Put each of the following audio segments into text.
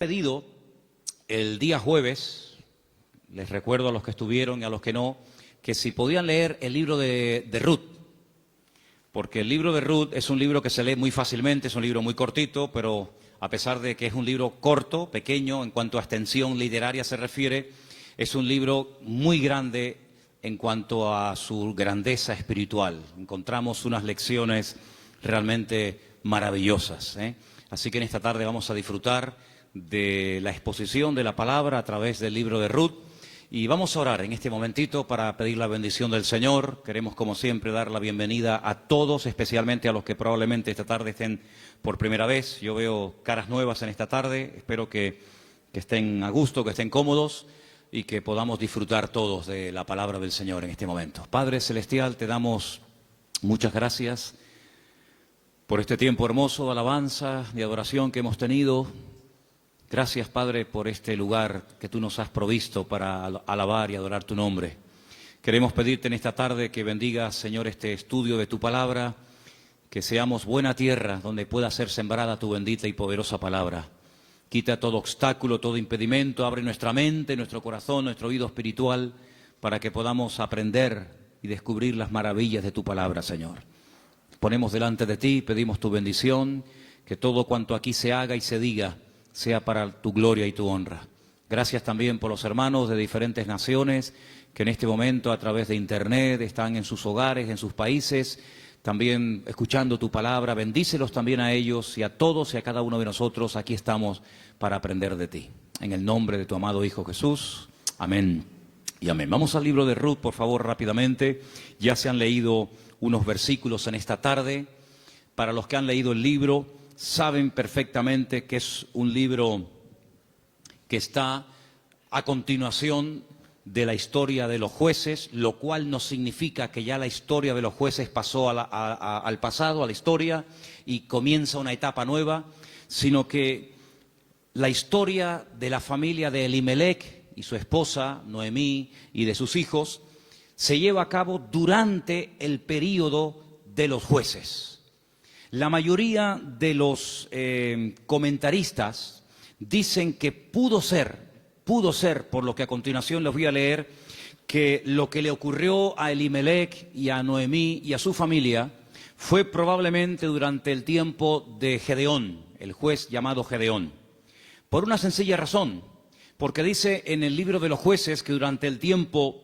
Pedido el día jueves, les recuerdo a los que estuvieron y a los que no, que si podían leer el libro de Ruth, porque el libro de Ruth es un libro que se lee muy fácilmente, es un libro muy cortito, pero a pesar de que es un libro corto, pequeño, en cuanto a extensión literaria se refiere, es un libro muy grande en cuanto a su grandeza espiritual. Encontramos unas lecciones realmente maravillosas, ¿eh? Así que en esta tarde vamos a disfrutar de la exposición de la palabra a través del libro de Ruth y vamos a orar en este momentito para pedir la bendición del Señor. Queremos, como siempre, dar la bienvenida a todos, especialmente a los que probablemente esta tarde estén por primera vez. Yo veo caras nuevas en esta tarde, espero que estén a gusto, que estén cómodos y que podamos disfrutar todos de la palabra del Señor en este momento. Padre Celestial, te damos muchas gracias por este tiempo hermoso de alabanza, de adoración que hemos tenido. Gracias, Padre, por este lugar que tú nos has provisto para alabar y adorar tu nombre. Queremos pedirte en esta tarde que bendigas, Señor, este estudio de tu palabra, que seamos buena tierra donde pueda ser sembrada tu bendita y poderosa palabra. Quita todo obstáculo, todo impedimento, abre nuestra mente, nuestro corazón, nuestro oído espiritual, para que podamos aprender y descubrir las maravillas de tu palabra, Señor. Ponemos delante de ti, pedimos tu bendición, que todo cuanto aquí se haga y se diga sea para tu gloria y tu honra. Gracias también por los hermanos de diferentes naciones que en este momento a través de internet están en sus hogares, en sus países, también escuchando tu palabra. Bendícelos también a ellos y a todos y a cada uno de nosotros. Aquí estamos para aprender de ti. En el nombre de tu amado Hijo Jesús. Amén y amén. Vamos al libro de Ruth, por favor, rápidamente. Ya se han leído unos versículos en esta tarde. Para los que han leído el libro, saben perfectamente que es un libro que está a continuación de la historia de los jueces, lo cual no significa que ya la historia de los jueces pasó al pasado, a la historia, y comienza una etapa nueva, sino que la historia de la familia de Elimelech y su esposa, Noemí, y de sus hijos, se lleva a cabo durante el período de los jueces. La mayoría de los comentaristas dicen que pudo ser, por lo que a continuación les voy a leer, que lo que le ocurrió a Elimelech y a Noemí y a su familia fue probablemente durante el tiempo de Gedeón, el juez llamado Gedeón. Por una sencilla razón, porque dice en el libro de los jueces que durante el tiempo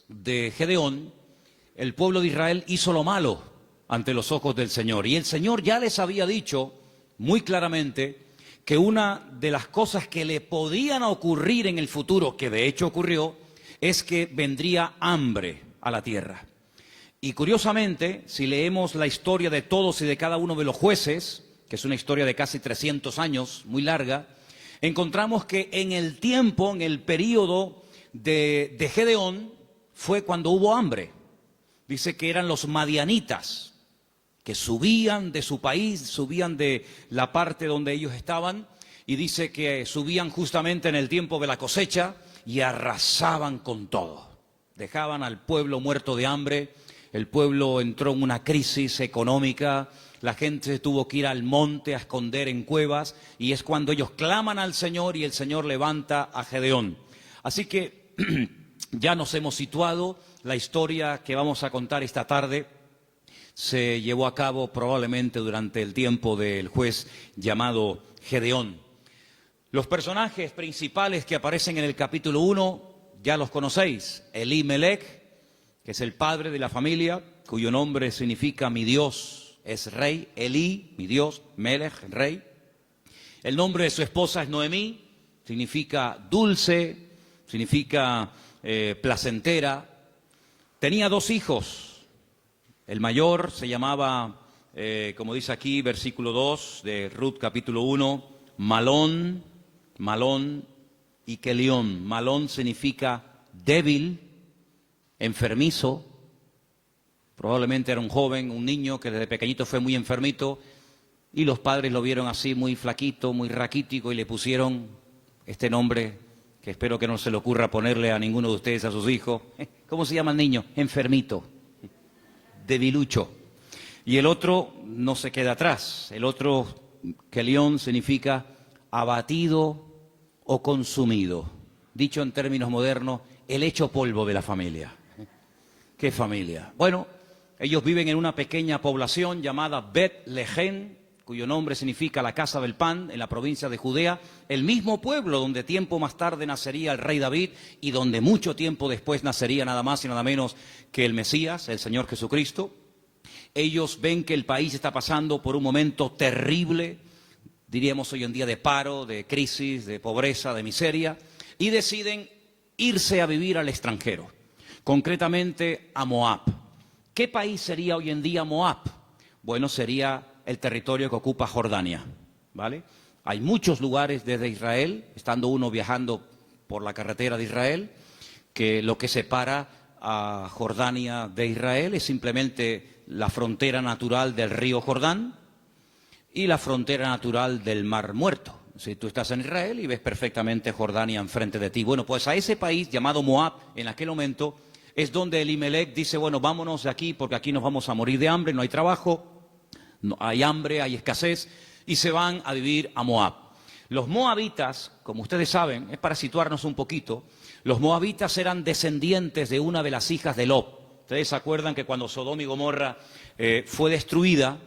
de Gedeón, el pueblo de Israel hizo lo malo ante los ojos del Señor. Y el Señor ya les había dicho muy claramente que una de las cosas que le podían ocurrir en el futuro, que de hecho ocurrió, es que vendría hambre a la tierra. Y curiosamente, si leemos la historia de todos y de cada uno de los jueces, que es una historia de casi 300 años, muy larga, encontramos que en el tiempo, en el periodo de Gedeón, fue cuando hubo hambre. Dice que eran los madianitas, que subían de su país, subían de la parte donde ellos estaban, y dice que subían justamente en el tiempo de la cosecha y arrasaban con todo. Dejaban al pueblo muerto de hambre, el pueblo entró en una crisis económica, la gente tuvo que ir al monte a esconder en cuevas, y es cuando ellos claman al Señor y el Señor levanta a Gedeón. Así que ya nos hemos situado, la historia que vamos a contar esta tarde se llevó a cabo probablemente durante el tiempo del juez llamado Gedeón. Los personajes principales que aparecen en el capítulo 1 ya los conocéis. Elimelech, que es el padre de la familia, cuyo nombre significa mi Dios es rey. Eli, mi Dios, Melech, rey. El nombre de su esposa es Noemí, significa dulce, significa placentera. Tenía 2 hijos. El mayor se llamaba, como dice aquí, versículo 2 de Ruth capítulo 1, Malón y Kelión. Malón significa débil, enfermizo. Probablemente era un joven, un niño que desde pequeñito fue muy enfermito y los padres lo vieron así muy flaquito, muy raquítico y le pusieron este nombre que espero que no se le ocurra ponerle a ninguno de ustedes a sus hijos. ¿Cómo se llama el niño? Enfermito. Debilucho. Y el otro no se queda atrás. El otro, Kelión, significa abatido, o consumido. Dicho en términos modernos, el hecho polvo de la familia. ¿Qué familia? Bueno, ellos viven en una pequeña población llamada Bet-Lehem, cuyo nombre significa la casa del pan, en la provincia de Judea, el mismo pueblo donde tiempo más tarde nacería el rey David y donde mucho tiempo después nacería nada más y nada menos que el Mesías, el Señor Jesucristo. Ellos ven que el país está pasando por un momento terrible, diríamos hoy en día de paro, de crisis, de pobreza, de miseria, y deciden irse a vivir al extranjero, concretamente a Moab. ¿Qué país sería hoy en día Moab? Bueno, sería el territorio que ocupa Jordania, ¿vale? Hay muchos lugares desde Israel, estando uno viajando por la carretera de Israel, que lo que separa a Jordania de Israel es simplemente la frontera natural del río Jordán y la frontera natural del Mar Muerto. Si tú estás en Israel y ves perfectamente Jordania enfrente de ti. Bueno, pues a ese país llamado Moab, en aquel momento, es donde Elimelech dice, bueno, vámonos de aquí porque aquí nos vamos a morir de hambre, no hay trabajo, no, hay hambre, hay escasez, y se van a vivir a Moab. Los moabitas, como ustedes saben, es para situarnos un poquito, los moabitas eran descendientes de una de las hijas de Lot. Ustedes se acuerdan que cuando Sodoma y Gomorra fue destruida,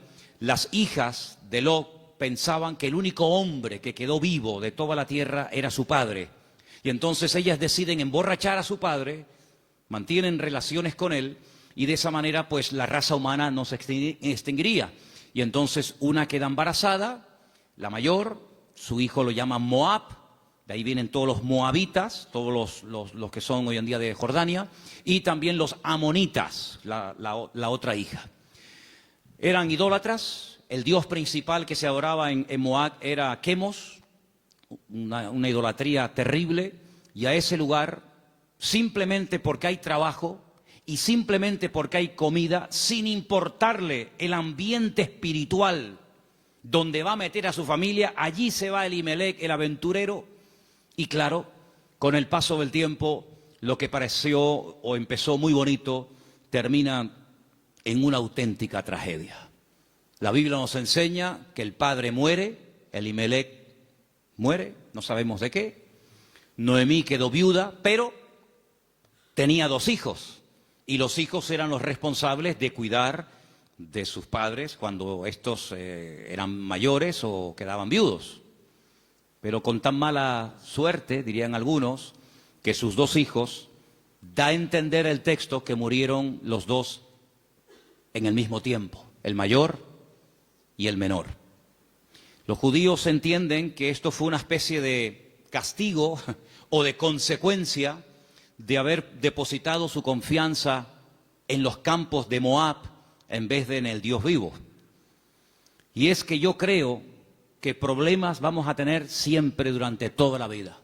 las hijas de Lot pensaban que el único hombre que quedó vivo de toda la tierra era su padre. Y entonces ellas deciden emborrachar a su padre, mantienen relaciones con él, y de esa manera pues la raza humana no se extinguiría. Y entonces una queda embarazada, la mayor, su hijo lo llama Moab, de ahí vienen todos los moabitas, todos los que son hoy en día de Jordania, y también los amonitas, la otra hija. Eran idólatras, el dios principal que se adoraba en Moab era Quemos, una idolatría terrible, y a ese lugar, simplemente porque hay trabajo, y simplemente porque hay comida, sin importarle el ambiente espiritual donde va a meter a su familia, allí se va Elimelech, el aventurero, y claro, con el paso del tiempo, lo que pareció o empezó muy bonito, termina en una auténtica tragedia. La Biblia nos enseña que el padre muere, Elimelech muere, no sabemos de qué, Noemí quedó viuda, pero tenía 2 hijos. Y los hijos eran los responsables de cuidar de sus padres cuando estos eran mayores o quedaban viudos. Pero con tan mala suerte, dirían algunos, que sus 2 hijos, da a entender el texto que murieron los 2 en el mismo tiempo, el mayor y el menor. Los judíos entienden que esto fue una especie de castigo o de consecuencia de haber depositado su confianza en los campos de Moab en vez de en el Dios vivo. Y es que yo creo que problemas vamos a tener siempre durante toda la vida.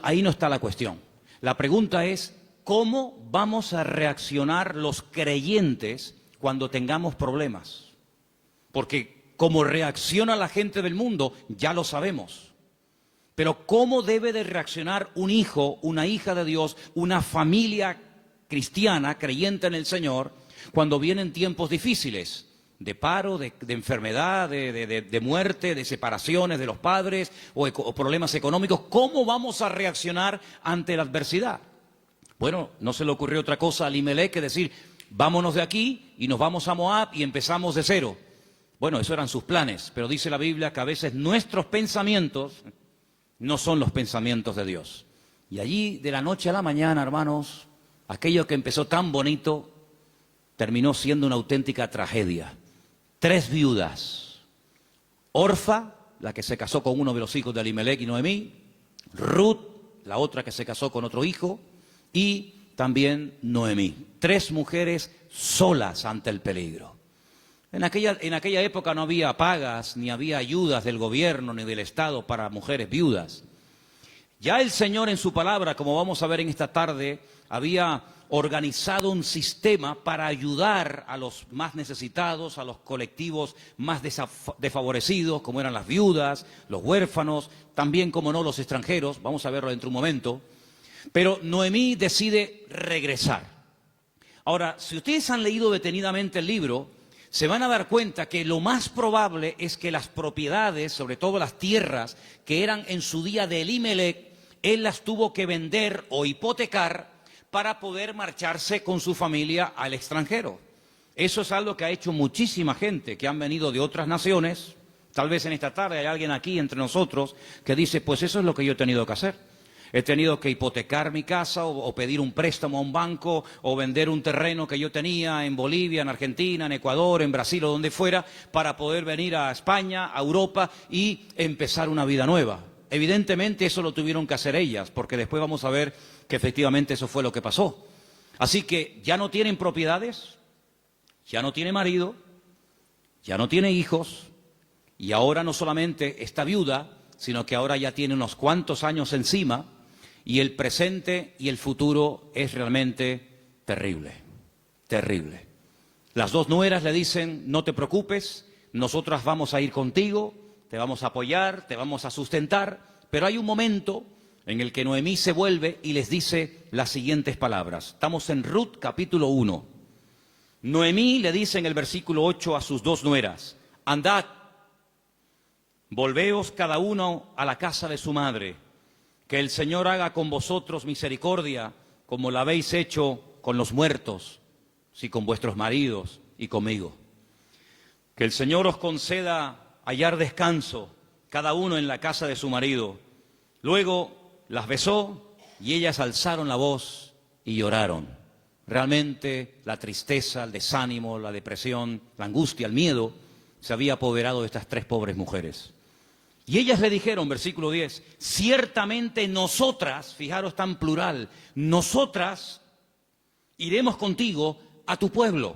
Ahí no está la cuestión. La pregunta es, ¿cómo vamos a reaccionar los creyentes cuando tengamos problemas? Porque como reacciona la gente del mundo, ya lo sabemos. Pero ¿cómo debe de reaccionar un hijo, una hija de Dios, una familia cristiana, creyente en el Señor, cuando vienen tiempos difíciles? De paro, de enfermedad, de muerte, de separaciones de los padres o problemas económicos. ¿Cómo vamos a reaccionar ante la adversidad? Bueno, no se le ocurrió otra cosa a Elimelech que decir, vámonos de aquí y nos vamos a Moab y empezamos de cero. Bueno, esos eran sus planes, pero dice la Biblia que a veces nuestros pensamientos no son los pensamientos de Dios. Y allí, de la noche a la mañana, hermanos, aquello que empezó tan bonito, terminó siendo una auténtica tragedia. 3 viudas. Orfa, la que se casó con uno de los hijos de Elimelech y Noemí. Ruth, la otra que se casó con otro hijo. Y también Noemí. 3 mujeres solas ante el peligro. En aquella época no había pagas, ni había ayudas del gobierno, ni del Estado para mujeres viudas. Ya el Señor en su palabra, como vamos a ver en esta tarde, había organizado un sistema para ayudar a los más necesitados, a los colectivos más desfavorecidos, como eran las viudas, los huérfanos, también, como no, los extranjeros. Vamos a verlo dentro de un momento. Pero Noemí decide regresar. Ahora, si ustedes han leído detenidamente el libro, se van a dar cuenta que lo más probable es que las propiedades, sobre todo las tierras que eran en su día de Elimelec, él las tuvo que vender o hipotecar para poder marcharse con su familia al extranjero. Eso es algo que ha hecho muchísima gente que han venido de otras naciones. Tal vez en esta tarde hay alguien aquí entre nosotros que dice, pues eso es lo que yo he tenido que hacer. He tenido que hipotecar mi casa o pedir un préstamo a un banco o vender un terreno que yo tenía en Bolivia, en Argentina, en Ecuador, en Brasil o donde fuera para poder venir a España, a Europa y empezar una vida nueva. Evidentemente eso lo tuvieron que hacer ellas, porque después vamos a ver que efectivamente eso fue lo que pasó. Así que ya no tienen propiedades, ya no tiene marido, ya no tiene hijos y ahora no solamente está viuda, sino que ahora ya tiene unos cuantos años encima y el presente y el futuro es realmente terrible, terrible. Las dos nueras le dicen, no te preocupes, nosotras vamos a ir contigo, te vamos a apoyar, te vamos a sustentar, pero hay un momento en el que Noemí se vuelve y les dice las siguientes palabras. Estamos en Ruth capítulo 1. Noemí le dice en el versículo 8 a sus dos nueras, andad, volveos cada uno a la casa de su madre, que el Señor haga con vosotros misericordia, como la habéis hecho con los muertos, sí, con vuestros maridos y conmigo. Que el Señor os conceda hallar descanso, cada uno en la casa de su marido. Luego las besó y ellas alzaron la voz y lloraron. Realmente la tristeza, el desánimo, la depresión, la angustia, el miedo se había apoderado de estas tres pobres mujeres. Y ellas le dijeron, versículo 10, ciertamente nosotras, fijaros tan plural, nosotras iremos contigo a tu pueblo.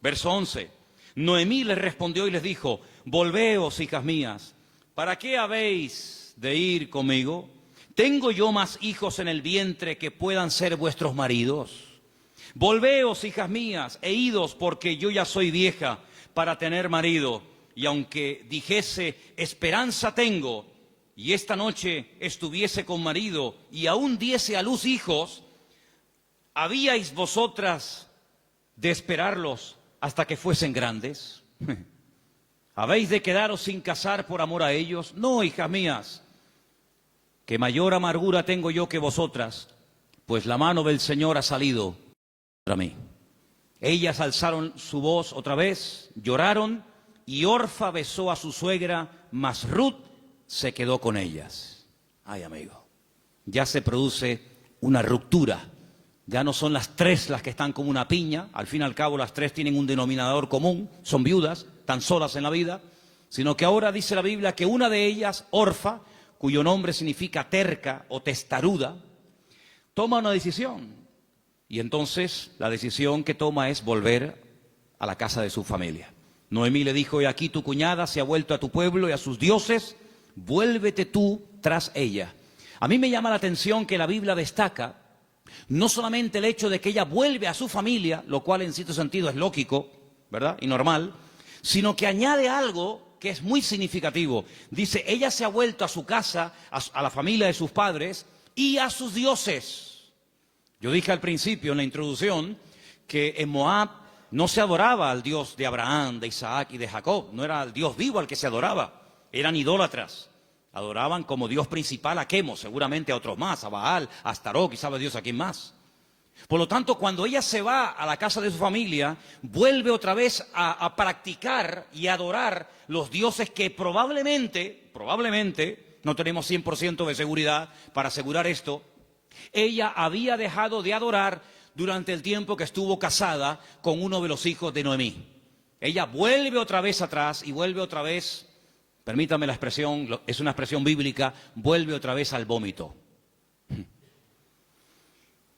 Verso 11, Noemí les respondió y les dijo, volveos, hijas mías, ¿para qué habéis de ir conmigo? ¿Tengo yo más hijos en el vientre que puedan ser vuestros maridos? Volveos, hijas mías, e idos, porque yo ya soy vieja para tener marido. Y aunque dijese, esperanza tengo, y esta noche estuviese con marido, y aún diese a luz hijos, ¿habíais vosotras de esperarlos hasta que fuesen grandes? ¿Habéis de quedaros sin casar por amor a ellos? No, hijas mías, que mayor amargura tengo yo que vosotras, pues la mano del Señor ha salido contra mí. Ellas alzaron su voz otra vez, lloraron, y Orfa besó a su suegra, mas Ruth se quedó con ellas. Ay, amigo, ya se produce una ruptura. Ya no son las tres las que están como una piña, al fin y al cabo las tres tienen un denominador común, son viudas, tan solas en la vida, sino que ahora dice la Biblia que una de ellas, Orfa, cuyo nombre significa terca o testaruda, toma una decisión. Y entonces la decisión que toma es volver a la casa de su familia. Noemí le dijo, he aquí tu cuñada se ha vuelto a tu pueblo y a sus dioses, vuélvete tú tras ella. A mí me llama la atención que la Biblia destaca no solamente el hecho de que ella vuelve a su familia, lo cual en cierto sentido es lógico, ¿verdad? Y normal, sino que añade algo que es muy significativo. Dice, ella se ha vuelto a su casa, a la familia de sus padres y a sus dioses. Yo dije al principio en la introducción que en Moab no se adoraba al Dios de Abraham, de Isaac y de Jacob. No era el Dios vivo al que se adoraba. Eran idólatras. Adoraban como Dios principal a Quemos, seguramente a otros más, a Baal, a Astarot, y sabe Dios a quién más. Por lo tanto, cuando ella se va a la casa de su familia, vuelve otra vez a practicar y adorar los dioses que probablemente, no tenemos 100% de seguridad para asegurar esto, ella había dejado de adorar durante el tiempo que estuvo casada con uno de los hijos de Noemí. Ella vuelve otra vez atrás y vuelve otra vez, permítame la expresión, es una expresión bíblica, vuelve otra vez al vómito.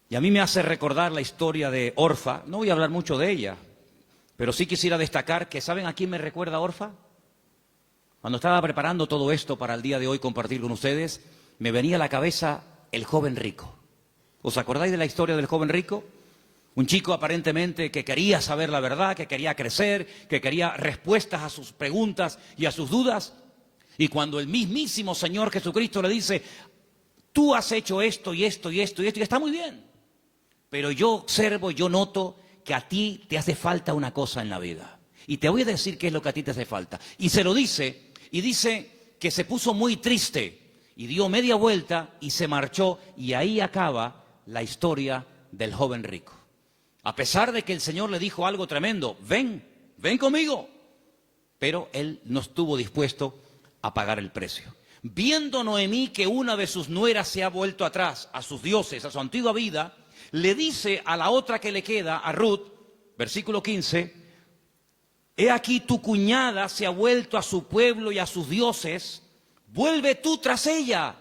Y a mí me hace recordar la historia de Orfa. No voy a hablar mucho de ella, pero sí quisiera destacar que, ¿saben a quién me recuerda Orfa? Cuando estaba preparando todo esto para el día de hoy compartir con ustedes, me venía a la cabeza el joven rico. ¿Os acordáis de la historia del joven rico? Un chico aparentemente que quería saber la verdad, que quería crecer, que quería respuestas a sus preguntas y a sus dudas. Y cuando el mismísimo Señor Jesucristo le dice, tú has hecho esto y esto y esto y esto, y está muy bien. Pero yo observo, yo noto que a ti te hace falta una cosa en la vida. Y te voy a decir qué es lo que a ti te hace falta. Y se lo dice, y dice que se puso muy triste y dio media vuelta y se marchó, y ahí acaba la historia del joven rico. A pesar de que el Señor le dijo algo tremendo, ven conmigo, pero él no estuvo dispuesto a pagar el precio. Viendo Noemí que una de sus nueras se ha vuelto atrás a sus dioses, a su antigua vida, le dice a la otra que le queda, a Ruth, versículo 15, he aquí tu cuñada se ha vuelto a su pueblo y a sus dioses, vuelve tú tras ella.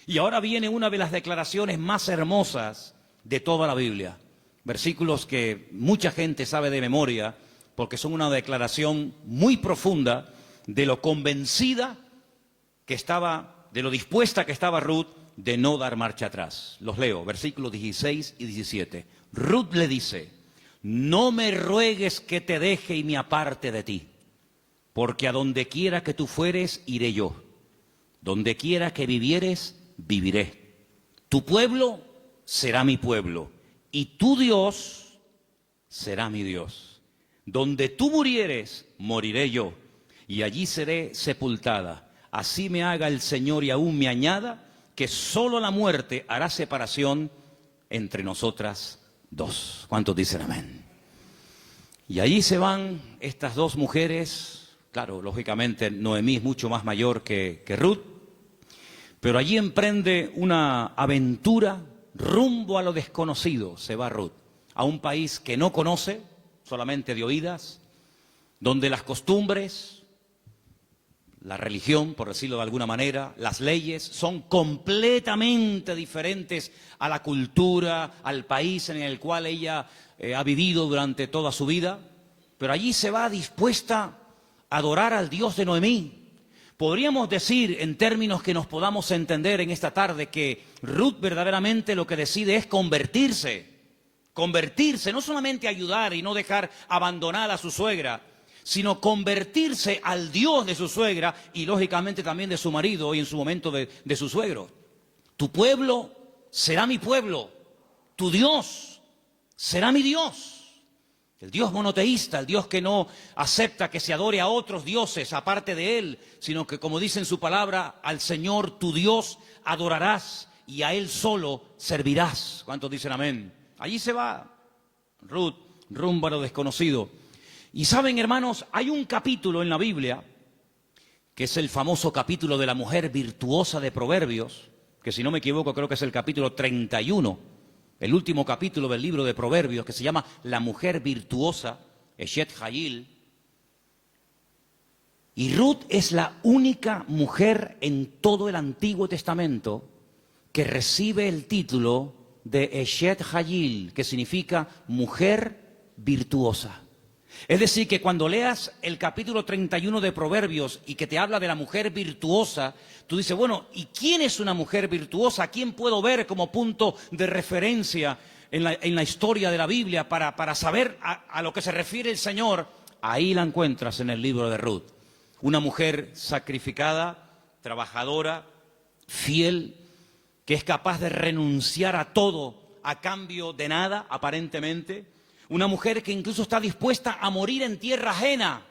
Y ahora viene una de las declaraciones más hermosas de toda la Biblia. Versículos que mucha gente sabe de memoria, porque son una declaración muy profunda de lo convencida que estaba, de lo dispuesta que estaba Ruth de no dar marcha atrás. Los leo, versículos 16 y 17. Ruth le dice, no me ruegues que te deje y me aparte de ti, porque a donde quiera que tú fueres, iré yo. Donde quiera que vivieres, viviré. Tu pueblo será mi pueblo, y tu Dios será mi Dios. Donde tú murieres, moriré yo, y allí seré sepultada. Así me haga el Señor y aún me añada, que solo la muerte hará separación entre nosotras dos. ¿Cuántos dicen amén? Y allí se van estas dos mujeres. Claro, lógicamente Noemí es mucho más mayor que Ruth, pero allí emprende una aventura rumbo a lo desconocido. Se va Ruth a un país que no conoce, solamente de oídas, donde las costumbres, la religión, por decirlo de alguna manera, las leyes son completamente diferentes a la cultura, al país en el cual ella ha vivido durante toda su vida. Pero allí se va dispuesta a adorar al Dios de Noemí. Podríamos decir, en términos que nos podamos entender en esta tarde, que Ruth verdaderamente lo que decide es convertirse, no solamente ayudar y no dejar abandonada a su suegra, sino convertirse al Dios de su suegra y lógicamente también de su marido y en su momento de su suegro. Tu pueblo será mi pueblo, tu Dios será mi Dios. El Dios monoteísta, el Dios que no acepta que se adore a otros dioses aparte de Él, sino que, como dice en su palabra, al Señor tu Dios adorarás y a Él solo servirás. ¿Cuántos dicen amén? Allí se va Ruth rumbo a lo desconocido. Y saben, hermanos, hay un capítulo en la Biblia, que es el famoso capítulo de la mujer virtuosa de Proverbios, que si no me equivoco creo que es el capítulo 31, el último capítulo del libro de Proverbios, que se llama La mujer virtuosa, Eshet Hayil. Y Ruth es la única mujer en todo el Antiguo Testamento que recibe el título de Eshet Hayil, que significa mujer virtuosa. Es decir, que cuando leas el capítulo 31 de Proverbios y que te habla de la mujer virtuosa, tú dices, bueno, ¿y quién es una mujer virtuosa? ¿A quién puedo ver como punto de referencia en la historia de la Biblia para saber a lo que se refiere el Señor? Ahí la encuentras en el libro de Ruth. Una mujer sacrificada, trabajadora, fiel, que es capaz de renunciar a todo a cambio de nada, aparentemente. Una mujer que incluso está dispuesta a morir en tierra ajena.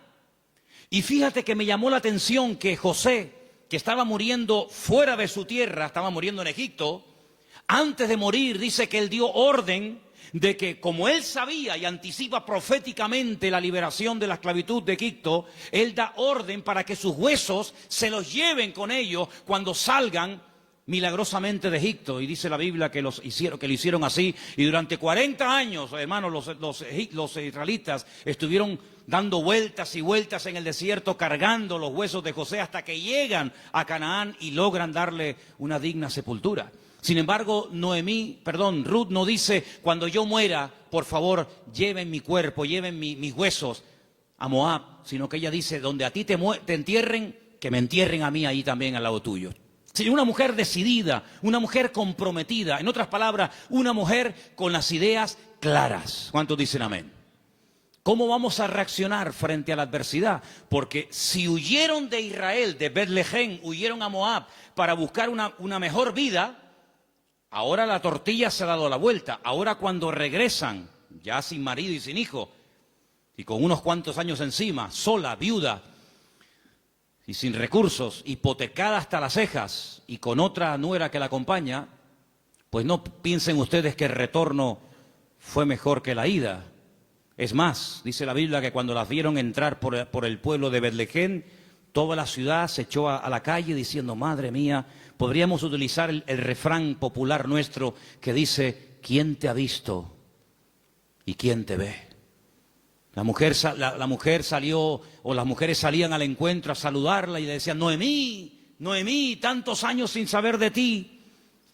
Y fíjate que me llamó la atención que José, que estaba muriendo fuera de su tierra, estaba muriendo en Egipto, antes de morir dice que él dio orden de que, como él sabía y anticipa proféticamente la liberación de la esclavitud de Egipto, él da orden para que sus huesos se los lleven con ellos cuando salgan milagrosamente de Egipto. Y dice la Biblia que lo hicieron así, y durante 40 años, hermanos, los israelitas estuvieron dando vueltas y vueltas en el desierto, cargando los huesos de José hasta que llegan a Canaán y logran darle una digna sepultura. Sin embargo, Ruth no dice, cuando yo muera, por favor, lleven mi cuerpo, lleven mis huesos a Moab, sino que ella dice, donde a ti te entierren, que me entierren a mí ahí también al lado tuyo. Sí, una mujer decidida, una mujer comprometida, en otras palabras, una mujer con las ideas claras. ¿Cuántos dicen amén? ¿Cómo vamos a reaccionar frente a la adversidad? Porque si huyeron de Israel, de Betlehem, huyeron a Moab para buscar una mejor vida, ahora la tortilla se ha dado la vuelta. Ahora cuando regresan, ya sin marido y sin hijo, y con unos cuantos años encima, sola, viuda y sin recursos, hipotecada hasta las cejas y con otra nuera que la acompaña, pues no piensen ustedes que el retorno fue mejor que la ida. Es más, dice la Biblia que cuando las vieron entrar por el pueblo de Betlehem, toda la ciudad se echó a la calle diciendo, madre mía, podríamos utilizar el refrán popular nuestro que dice, ¿quién te ha visto y quién te ve? La mujer salió, o las mujeres salían al encuentro a saludarla y le decían, Noemí, Noemí, tantos años sin saber de ti,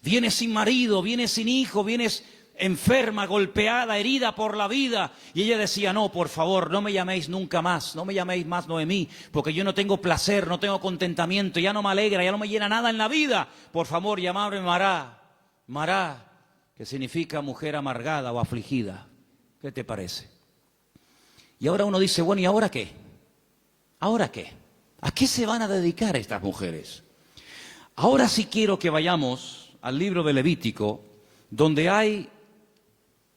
vienes sin marido, vienes sin hijo, vienes enferma, golpeada, herida por la vida. Y ella decía, no, por favor, no me llaméis nunca más, no me llaméis más Noemí, porque yo no tengo placer, no tengo contentamiento, ya no me alegra, ya no me llena nada en la vida. Por favor, llamadme Mará, Mará, que significa mujer amargada o afligida. ¿Qué te parece? Y ahora uno dice, bueno, ¿y ahora qué? ¿Ahora qué? ¿A qué se van a dedicar estas mujeres? Ahora sí quiero que vayamos al libro de Levítico, donde hay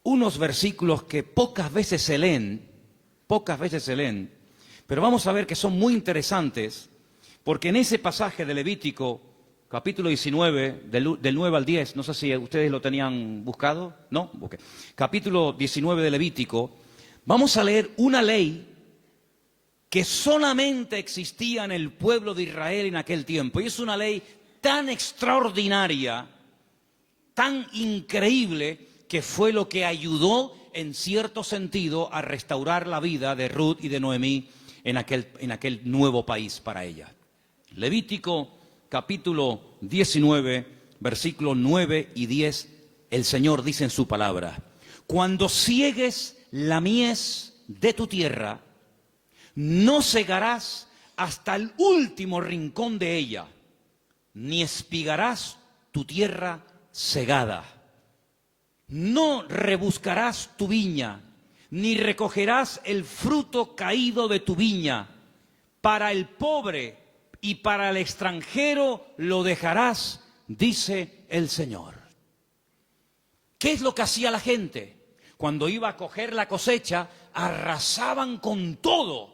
unos versículos que pocas veces se leen, pero vamos a ver que son muy interesantes, porque en ese pasaje de Levítico, capítulo 19, del 9 al 10, no sé si ustedes lo tenían buscado, ¿no? Okay. Capítulo 19 de Levítico, vamos a leer una ley que solamente existía en el pueblo de Israel en aquel tiempo, y es una ley tan extraordinaria, tan increíble, que fue lo que ayudó en cierto sentido a restaurar la vida de Ruth y de Noemí en aquel nuevo país para ella. Levítico capítulo 19, versículos 9 y 10, el Señor dice en su palabra, cuando ciegues la mies de tu tierra, no segarás hasta el último rincón de ella, ni espigarás tu tierra segada. No rebuscarás tu viña, ni recogerás el fruto caído de tu viña. Para el pobre y para el extranjero lo dejarás, dice el Señor. ¿Qué es lo que hacía la gente? Cuando iba a coger la cosecha, arrasaban con todo.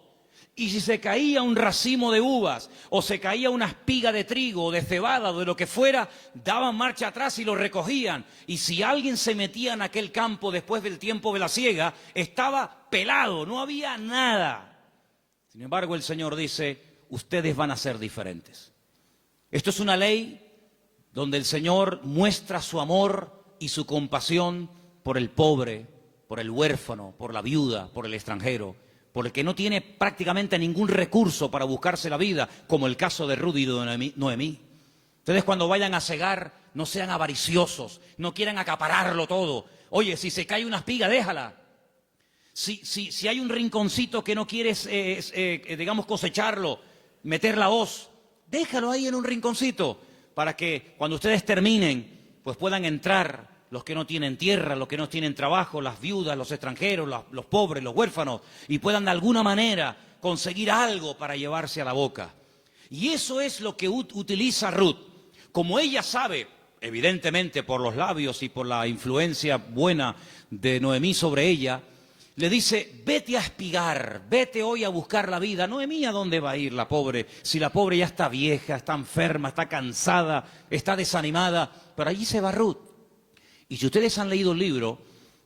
Y si se caía un racimo de uvas, o se caía una espiga de trigo, o de cebada, o de lo que fuera, daban marcha atrás y lo recogían. Y si alguien se metía en aquel campo después del tiempo de la siega, estaba pelado, no había nada. Sin embargo, el Señor dice, ustedes van a ser diferentes. Esto es una ley donde el Señor muestra su amor y su compasión por el pobre, por el huérfano, por la viuda, por el extranjero, por el que no tiene prácticamente ningún recurso para buscarse la vida, como el caso de Ruth y de Noemí. Ustedes cuando vayan a segar, no sean avariciosos, no quieran acapararlo todo. Oye, si se cae una espiga, déjala. Si hay un rinconcito que no quieres, digamos, cosecharlo, meter la hoz, déjalo ahí en un rinconcito, para que cuando ustedes terminen, pues puedan entrar los que no tienen tierra, los que no tienen trabajo, las viudas, los extranjeros, los pobres, los huérfanos, y puedan de alguna manera conseguir algo para llevarse a la boca. Y eso es lo que utiliza Ruth. Como ella sabe, evidentemente por los labios y por la influencia buena de Noemí sobre ella, le dice, vete a espigar, vete hoy a buscar la vida. Noemí, ¿a dónde va a ir la pobre? Si la pobre ya está vieja, está enferma, está cansada, está desanimada, pero allí se va Ruth. Y si ustedes han leído el libro,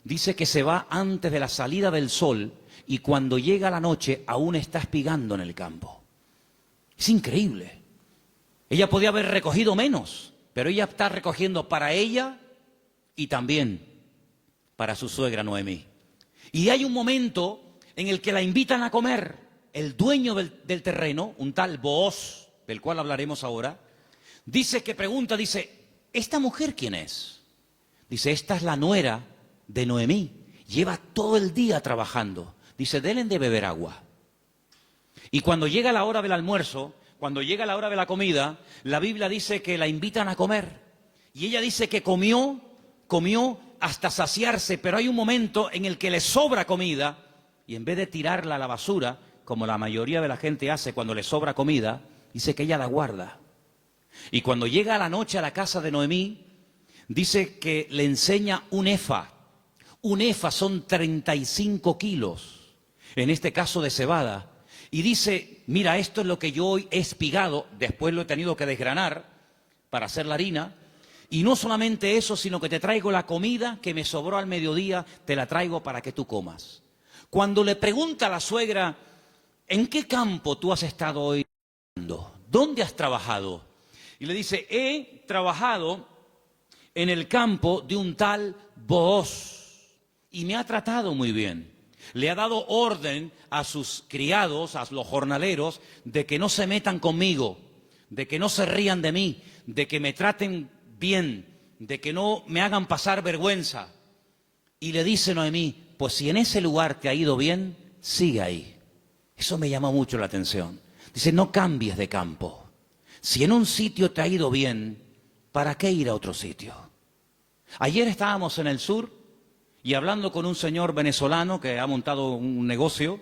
dice que se va antes de la salida del sol y cuando llega la noche aún está espigando en el campo. Es increíble. Ella podía haber recogido menos, pero ella está recogiendo para ella y también para su suegra Noemí. Y hay un momento en el que la invitan a comer. El dueño del terreno, un tal Booz, del cual hablaremos ahora, dice, ¿esta mujer quién es? Dice, esta es la nuera de Noemí, lleva todo el día trabajando. Dice, denle de beber agua. Y cuando llega la hora del almuerzo, cuando llega la hora de la comida, la Biblia dice que la invitan a comer. Y ella dice que comió hasta saciarse, pero hay un momento en el que le sobra comida, y en vez de tirarla a la basura, como la mayoría de la gente hace cuando le sobra comida, dice que ella la guarda. Y cuando llega a la noche a la casa de Noemí, dice que le enseña un efa. Un efa son 35 kilos. en este caso de cebada, y dice, mira, esto es lo que yo hoy he espigado, después lo he tenido que desgranar para hacer la harina, y no solamente eso, sino que te traigo la comida que me sobró al mediodía, te la traigo para que tú comas. Cuando le pregunta a la suegra, ¿en qué campo tú has estado hoy? ¿Dónde has trabajado? Y le dice, he trabajado en el campo de un tal Booz y me ha tratado muy bien. Le ha dado orden a sus criados, a los jornaleros, de que no se metan conmigo, de que no se rían de mí, de que me traten bien, de que no me hagan pasar vergüenza. Y le dice Noemí, pues si en ese lugar te ha ido bien, sigue ahí. Eso me llama mucho la atención. Dice, no cambies de campo. Si en un sitio te ha ido bien, ¿para qué ir a otro sitio? Ayer estábamos en el sur y hablando con un señor venezolano que ha montado un negocio,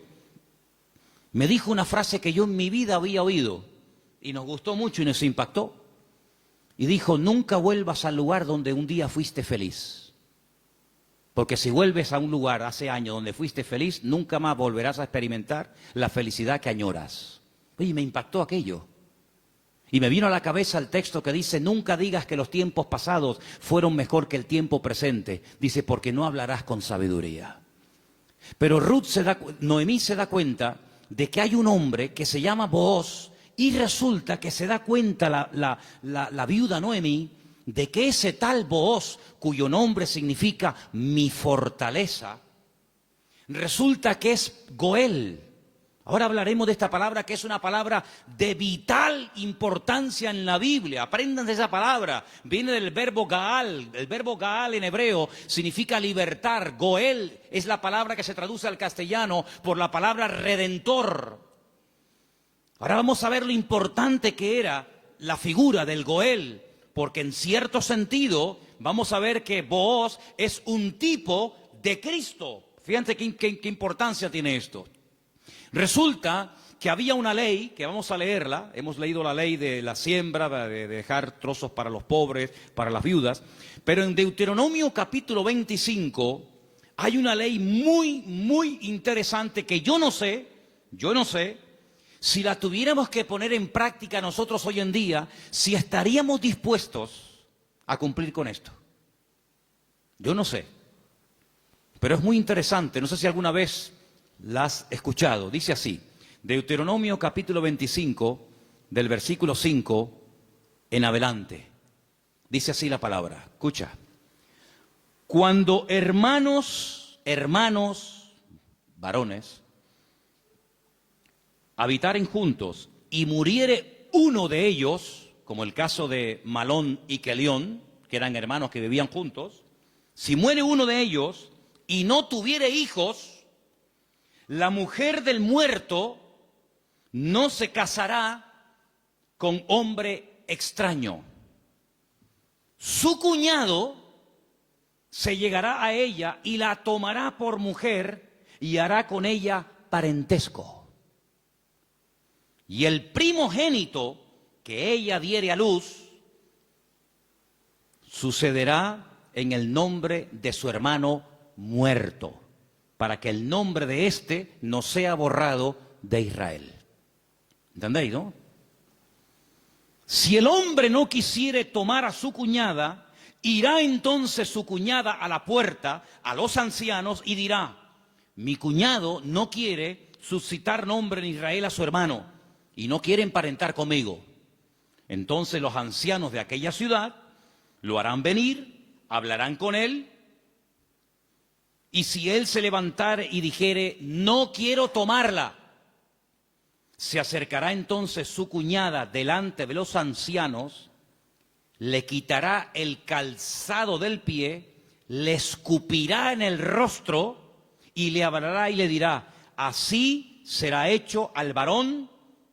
me dijo una frase que yo en mi vida había oído y nos gustó mucho y nos impactó. Y dijo, nunca vuelvas al lugar donde un día fuiste feliz. Porque si vuelves a un lugar hace años donde fuiste feliz, nunca más volverás a experimentar la felicidad que añoras. Oye, me impactó aquello. Y me vino a la cabeza el texto que dice, nunca digas que los tiempos pasados fueron mejor que el tiempo presente. Dice, porque no hablarás con sabiduría. Pero Noemí se da cuenta de que hay un hombre que se llama Booz y resulta que se da cuenta la viuda Noemí de que ese tal Booz, cuyo nombre significa mi fortaleza, resulta que es Goel. Ahora hablaremos de esta palabra que es una palabra de vital importancia en la Biblia. Aprendan de esa palabra. Viene del verbo Gaal. El verbo Gaal en hebreo significa libertar. Goel es la palabra que se traduce al castellano por la palabra redentor. Ahora vamos a ver lo importante que era la figura del Goel, porque en cierto sentido vamos a ver que Booz es un tipo de Cristo. Fíjense qué importancia tiene esto. Resulta que había una ley, que vamos a leerla, hemos leído la ley de la siembra, de dejar trozos para los pobres, para las viudas, pero en Deuteronomio capítulo 25 hay una ley muy interesante que yo no sé, si la tuviéramos que poner en práctica nosotros hoy en día, si estaríamos dispuestos a cumplir con esto. Yo no sé, pero es muy interesante, no sé si alguna vez la has escuchado. Dice así, Deuteronomio capítulo 25, del versículo 5 en adelante. Dice así la palabra, escucha. Cuando hermanos, varones, habitaren juntos y muriere uno de ellos, como el caso de Malón y Kelión, que eran hermanos que vivían juntos, si muere uno de ellos y no tuviere hijos, la mujer del muerto no se casará con hombre extraño. Su cuñado se llegará a ella y la tomará por mujer y hará con ella parentesco. Y el primogénito que ella diere a luz sucederá en el nombre de su hermano muerto, para que el nombre de éste no sea borrado de Israel. ¿Entendéis, no? Si el hombre no quisiere tomar a su cuñada, irá entonces su cuñada a la puerta, a los ancianos, y dirá, mi cuñado no quiere suscitar nombre en Israel a su hermano, y no quiere emparentar conmigo. Entonces los ancianos de aquella ciudad lo harán venir, hablarán con él, y si él se levantare y dijere, no quiero tomarla, se acercará entonces su cuñada delante de los ancianos, le quitará el calzado del pie, le escupirá en el rostro y le hablará y le dirá, así será hecho al varón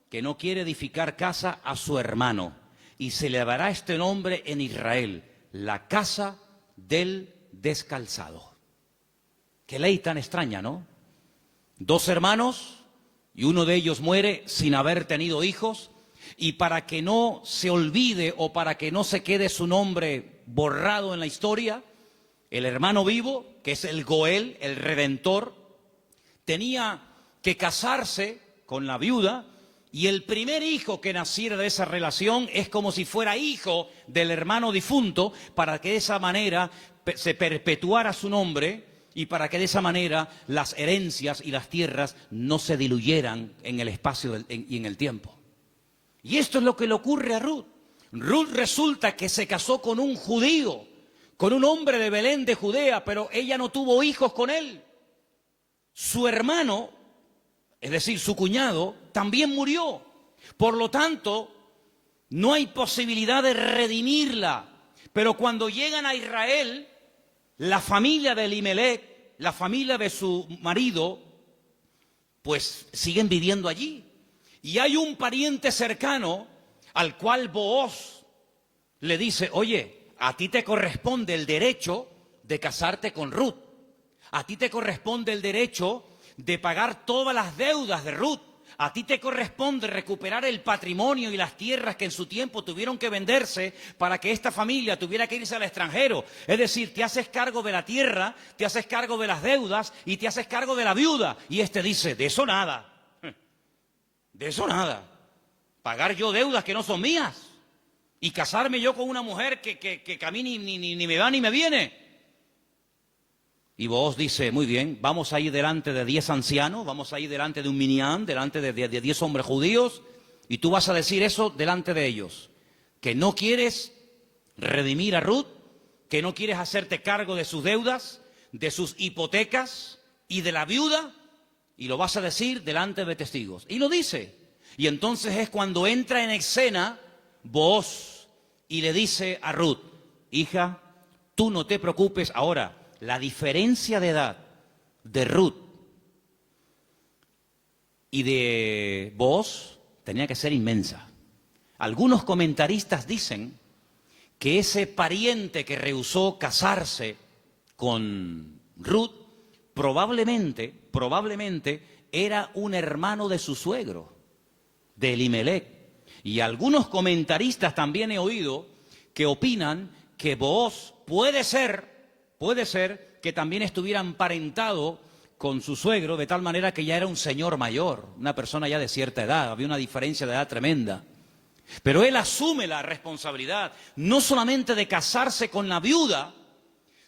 que no quiere edificar casa a su hermano. Y se le dará este nombre en Israel, la casa del descalzado. Qué ley tan extraña, ¿no? Dos hermanos y uno de ellos muere sin haber tenido hijos, y para que no se olvide o para que no se quede su nombre borrado en la historia, el hermano vivo, que es el Goel, el Redentor, tenía que casarse con la viuda, y el primer hijo que naciera de esa relación es como si fuera hijo del hermano difunto, para que de esa manera se perpetuara su nombre y para que de esa manera las herencias y las tierras no se diluyeran en el espacio y en el tiempo. Y esto es lo que le ocurre a Ruth. Ruth resulta que se casó con un judío, con un hombre de Belén de Judea, pero ella no tuvo hijos con él. Su hermano, es decir, su cuñado, también murió. Por lo tanto, no hay posibilidad de redimirla. Pero cuando llegan a Israel, la familia de Elimelech, la familia de su marido, pues siguen viviendo allí. Y hay un pariente cercano al cual Booz le dice, oye, a ti te corresponde el derecho de casarte con Ruth. A ti te corresponde el derecho de pagar todas las deudas de Ruth. A ti te corresponde recuperar el patrimonio y las tierras que en su tiempo tuvieron que venderse para que esta familia tuviera que irse al extranjero. Es decir, te haces cargo de la tierra, te haces cargo de las deudas y te haces cargo de la viuda. Y este dice, de eso nada. De eso nada. Pagar yo deudas que no son mías. Y casarme yo con una mujer que a mí ni me va ni me viene. Y Booz dice, muy bien, vamos a ir delante de 10 ancianos, vamos a ir delante de un minián, delante de 10 hombres judíos, y tú vas a decir eso delante de ellos, que no quieres redimir a Ruth, que no quieres hacerte cargo de sus deudas, de sus hipotecas y de la viuda, y lo vas a decir delante de testigos. Y lo dice. Y entonces es cuando entra en escena Booz y le dice a Ruth, hija, tú no te preocupes ahora. La diferencia de edad de Ruth y de Booz tenía que ser inmensa. Algunos comentaristas dicen que ese pariente que rehusó casarse con Ruth probablemente era un hermano de su suegro, de Elimelech. Y algunos comentaristas también he oído que opinan que Booz puede ser que también estuviera emparentado con su suegro, de tal manera que ya era un señor mayor, una persona ya de cierta edad, había una diferencia de edad tremenda. Pero él asume la responsabilidad, no solamente de casarse con la viuda,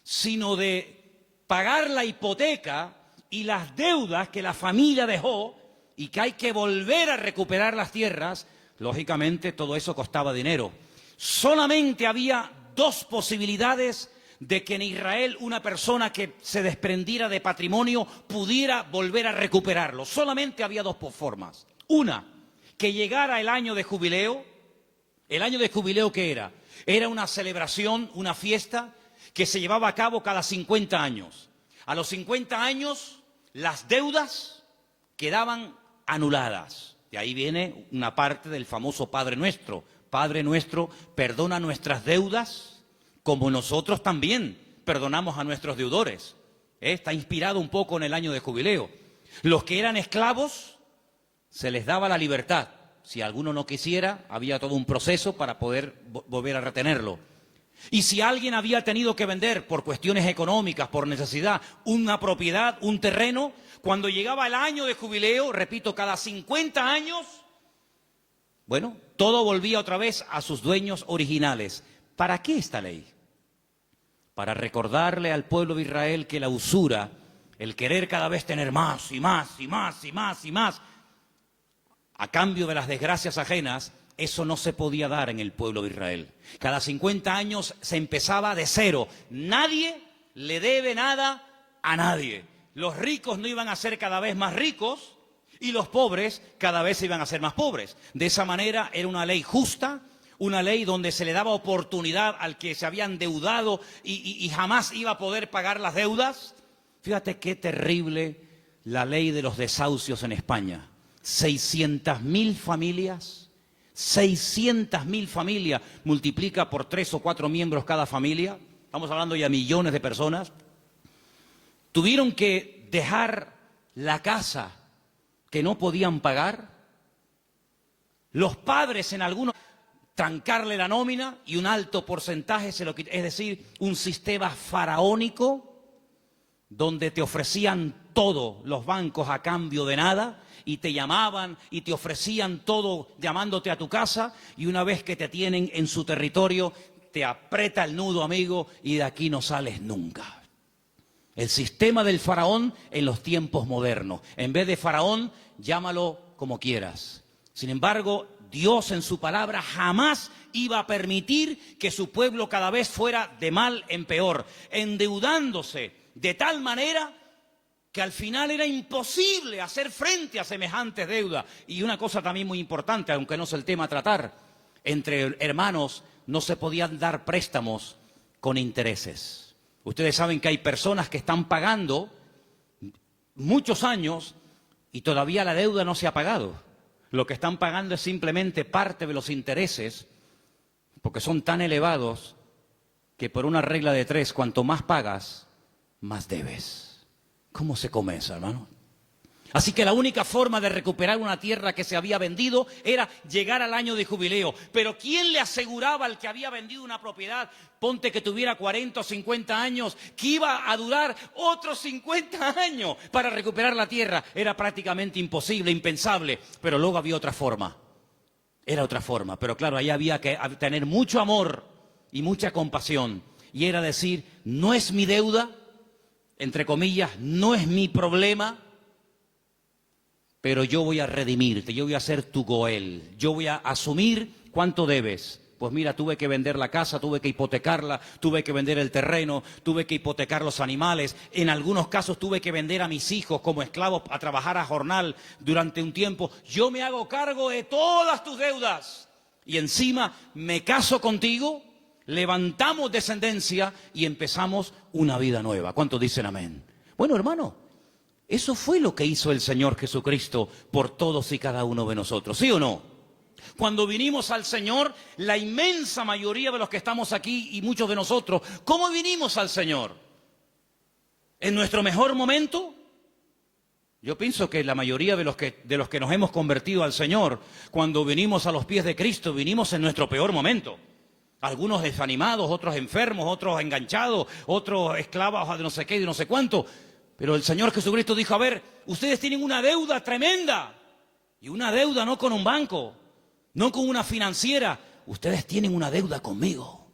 sino de pagar la hipoteca y las deudas que la familia dejó y que hay que volver a recuperar las tierras. Lógicamente todo eso costaba dinero. Solamente había dos posibilidades de que en Israel una persona que se desprendiera de patrimonio pudiera volver a recuperarlo. Solamente había dos formas. Una, que llegara el año de jubileo. ¿El año de jubileo qué era? Era una celebración, una fiesta que se llevaba a cabo cada 50 años. A los 50 años las deudas quedaban anuladas. De ahí viene una parte del famoso Padre Nuestro. Padre Nuestro, perdona nuestras deudas, como nosotros también perdonamos a nuestros deudores. Está inspirado un poco en el año de jubileo. Los que eran esclavos, se les daba la libertad. Si alguno no quisiera, había todo un proceso para poder volver a retenerlo. Y si alguien había tenido que vender por cuestiones económicas, por necesidad, una propiedad, un terreno, cuando llegaba el año de jubileo, repito, cada 50 años, bueno, todo volvía otra vez a sus dueños originales. ¿Para qué esta ley? Para recordarle al pueblo de Israel que la usura, el querer cada vez tener más y más y más y más y más, a cambio de las desgracias ajenas, eso no se podía dar en el pueblo de Israel. Cada 50 años se empezaba de cero. Nadie le debe nada a nadie. Los ricos no iban a ser cada vez más ricos y los pobres cada vez iban a ser más pobres. De esa manera era una ley justa, una ley donde se le daba oportunidad al que se había endeudado y jamás iba a poder pagar las deudas. Fíjate qué terrible la ley de los desahucios en España. 600.000 familias, 600.000 familias, multiplica por 3 o 4 miembros cada familia, estamos hablando ya de millones de personas, tuvieron que dejar la casa que no podían pagar, los padres en algunos trancarle la nómina y un alto porcentaje se lo quitaron, es decir, un sistema faraónico donde te ofrecían todo los bancos a cambio de nada, y te llamaban y te ofrecían todo llamándote a tu casa, y una vez que te tienen en su territorio, te aprieta el nudo, amigo, y de aquí no sales nunca. El sistema del faraón en los tiempos modernos. En vez de faraón, llámalo como quieras. Sin embargo, Dios en su palabra jamás iba a permitir que su pueblo cada vez fuera de mal en peor, endeudándose de tal manera que al final era imposible hacer frente a semejantes deudas. Y una cosa también muy importante, aunque no es el tema a tratar, entre hermanos no se podían dar préstamos con intereses. Ustedes saben que hay personas que están pagando muchos años y todavía la deuda no se ha pagado. Lo que están pagando es simplemente parte de los intereses, porque son tan elevados que por una regla de 3, cuanto más pagas, más debes. ¿Cómo se come eso, hermano? Así que la única forma de recuperar una tierra que se había vendido era llegar al año de jubileo. Pero ¿quién le aseguraba al que había vendido una propiedad, ponte que tuviera 40 o 50 años, que iba a durar otros 50 años para recuperar la tierra? Era prácticamente imposible, impensable, pero luego había otra forma. Era otra forma, pero claro, ahí había que tener mucho amor y mucha compasión. Y era decir, no es mi deuda, entre comillas, no es mi problema, pero yo voy a redimirte, yo voy a ser tu Goel, yo voy a asumir cuánto debes. Pues mira, tuve que vender la casa, tuve que hipotecarla, tuve que vender el terreno, tuve que hipotecar los animales. En algunos casos tuve que vender a mis hijos como esclavos a trabajar a jornal durante un tiempo. Yo me hago cargo de todas tus deudas. Y encima me caso contigo, levantamos descendencia y empezamos una vida nueva. ¿Cuántos dicen amén? Bueno, hermano, eso fue lo que hizo el Señor Jesucristo por todos y cada uno de nosotros, ¿sí o no? Cuando vinimos al Señor, la inmensa mayoría de los que estamos aquí y muchos de nosotros, ¿cómo vinimos al Señor? ¿En nuestro mejor momento? Yo pienso que la mayoría de los que nos hemos convertido al Señor, cuando vinimos a los pies de Cristo, vinimos en nuestro peor momento. Algunos desanimados, otros enfermos, otros enganchados, otros esclavos de no sé qué y de no sé cuánto. Pero el Señor Jesucristo dijo, a ver, ustedes tienen una deuda tremenda. Y una deuda no con un banco, no con una financiera. Ustedes tienen una deuda conmigo.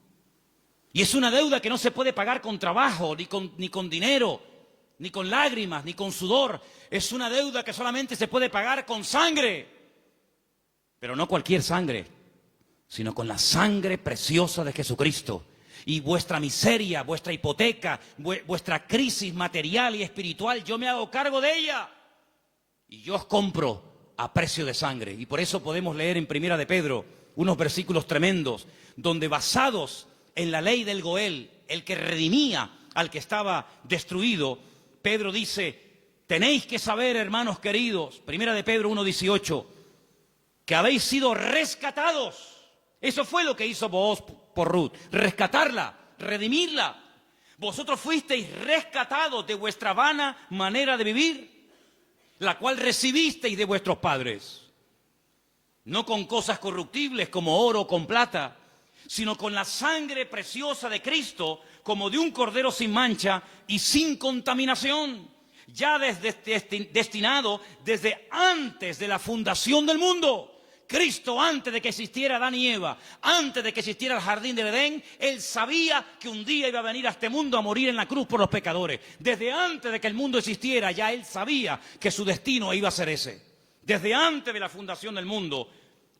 Y es una deuda que no se puede pagar con trabajo, ni con dinero, ni con lágrimas, ni con sudor. Es una deuda que solamente se puede pagar con sangre. Pero no cualquier sangre, sino con la sangre preciosa de Jesucristo. Y vuestra miseria, vuestra hipoteca, vuestra crisis material y espiritual, yo me hago cargo de ella. Y yo os compro a precio de sangre. Y por eso podemos leer en Primera de Pedro unos versículos tremendos, donde basados en la ley del Goel, el que redimía al que estaba destruido, Pedro dice, tenéis que saber, hermanos queridos, Primera de Pedro 1:18, que habéis sido rescatados. Eso fue lo que hizo Booz por Ruth, rescatarla, redimirla. Vosotros fuisteis rescatados de vuestra vana manera de vivir, la cual recibisteis de vuestros padres. No con cosas corruptibles como oro o con plata, sino con la sangre preciosa de Cristo, como de un cordero sin mancha y sin contaminación, ya destinado desde antes de la fundación del mundo. Cristo, antes de que existiera Adán y Eva, antes de que existiera el jardín del Edén, Él sabía que un día iba a venir a este mundo a morir en la cruz por los pecadores. Desde antes de que el mundo existiera, ya Él sabía que su destino iba a ser ese. Desde antes de la fundación del mundo,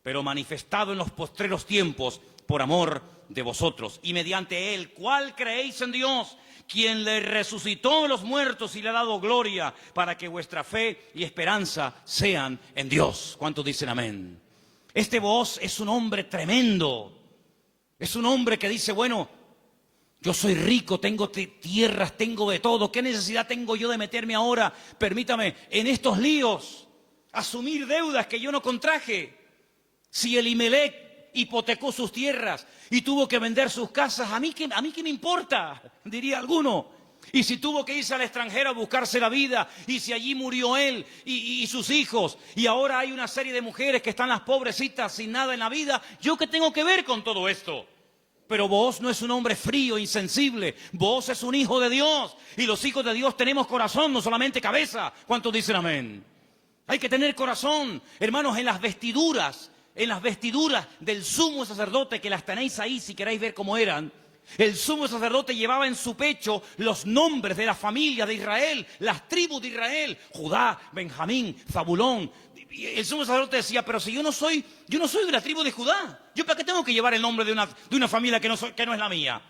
pero manifestado en los postreros tiempos por amor de vosotros. Y mediante Él, ¿cuál creéis en Dios? Quien le resucitó de los muertos y le ha dado gloria, para que vuestra fe y esperanza sean en Dios. ¿Cuántos dicen amén? Este Booz es un hombre tremendo. Es un hombre que dice, bueno, yo soy rico, tengo tierras, tengo de todo. ¿Qué necesidad tengo yo de meterme ahora, permítame, en estos líos? Asumir deudas que yo no contraje. Si Elimelech hipotecó sus tierras y tuvo que vender sus casas, ¿a mí qué me importa? Diría alguno. Y si tuvo que irse al extranjero a buscarse la vida, y si allí murió él y sus hijos, y ahora hay una serie de mujeres que están las pobrecitas sin nada en la vida, ¿yo qué tengo que ver con todo esto? Pero Booz no es un hombre frío, insensible. Booz es un hijo de Dios. Y los hijos de Dios tenemos corazón, no solamente cabeza. ¿Cuántos dicen amén? Hay que tener corazón. Hermanos, en las vestiduras del sumo sacerdote, que las tenéis ahí si queréis ver cómo eran. El sumo sacerdote llevaba en su pecho los nombres de la familia de Israel, las tribus de Israel, Judá, Benjamín, Zabulón. Y el sumo sacerdote decía, pero si yo no soy de la tribu de Judá, ¿yo para qué tengo que llevar el nombre de una familia que no es la mía?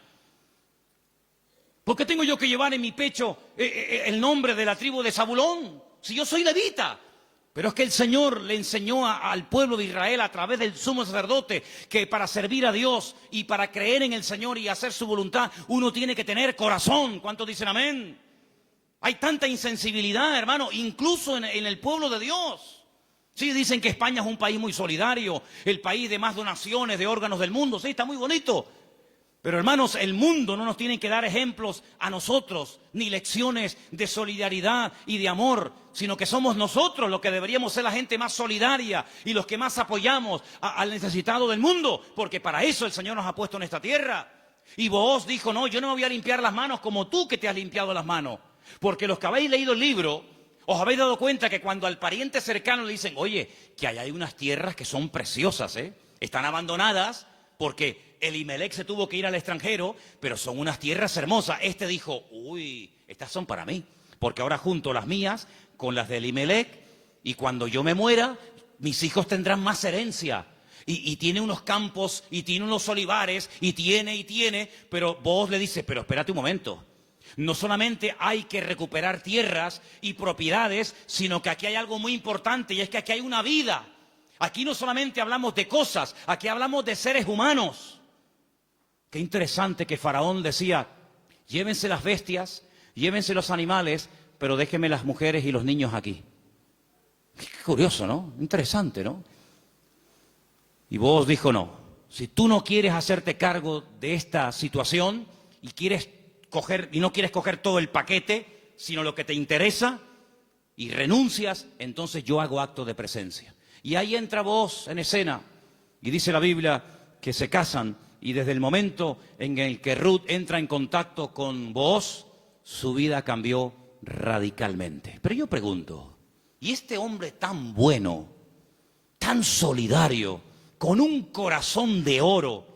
¿Por qué tengo yo que llevar en mi pecho el nombre de la tribu de Zabulón? Si yo soy levita. Pero es que el Señor le enseñó al pueblo de Israel a través del sumo sacerdote que para servir a Dios y para creer en el Señor y hacer su voluntad, uno tiene que tener corazón. ¿Cuántos dicen amén? Hay tanta insensibilidad, hermano, incluso en el pueblo de Dios. Sí, dicen que España es un país muy solidario, el país de más donaciones de órganos del mundo. Sí, está muy bonito. Pero hermanos, el mundo no nos tiene que dar ejemplos a nosotros, ni lecciones de solidaridad y de amor, sino que somos nosotros los que deberíamos ser la gente más solidaria y los que más apoyamos al necesitado del mundo, porque para eso el Señor nos ha puesto en esta tierra. Y Booz dijo, no, yo no me voy a limpiar las manos como tú que te has limpiado las manos, porque los que habéis leído el libro, os habéis dado cuenta que cuando al pariente cercano le dicen, oye, que hay unas tierras que son preciosas, están abandonadas, porque Elimelech se tuvo que ir al extranjero, pero son unas tierras hermosas. Este dijo, uy, estas son para mí, porque ahora junto las mías con las de Elimelech, y cuando yo me muera, mis hijos tendrán más herencia. Y tiene unos campos, y tiene unos olivares, y tiene, pero vos le dices, pero espérate un momento. No solamente hay que recuperar tierras y propiedades, sino que aquí hay algo muy importante, y es que aquí hay una vida. Aquí no solamente hablamos de cosas, aquí hablamos de seres humanos. Qué interesante que Faraón decía, llévense las bestias, llévense los animales, pero déjenme las mujeres y los niños aquí. Qué curioso, ¿no? Interesante, ¿no? Y Booz dijo, no, si tú no quieres hacerte cargo de esta situación y no quieres coger todo el paquete, sino lo que te interesa, y renuncias, entonces yo hago acto de presencia. Y ahí entra Booz en escena, y dice la Biblia que se casan, y desde el momento en el que Ruth entra en contacto con Booz, su vida cambió radicalmente. Pero yo pregunto, ¿y este hombre tan bueno, tan solidario, con un corazón de oro,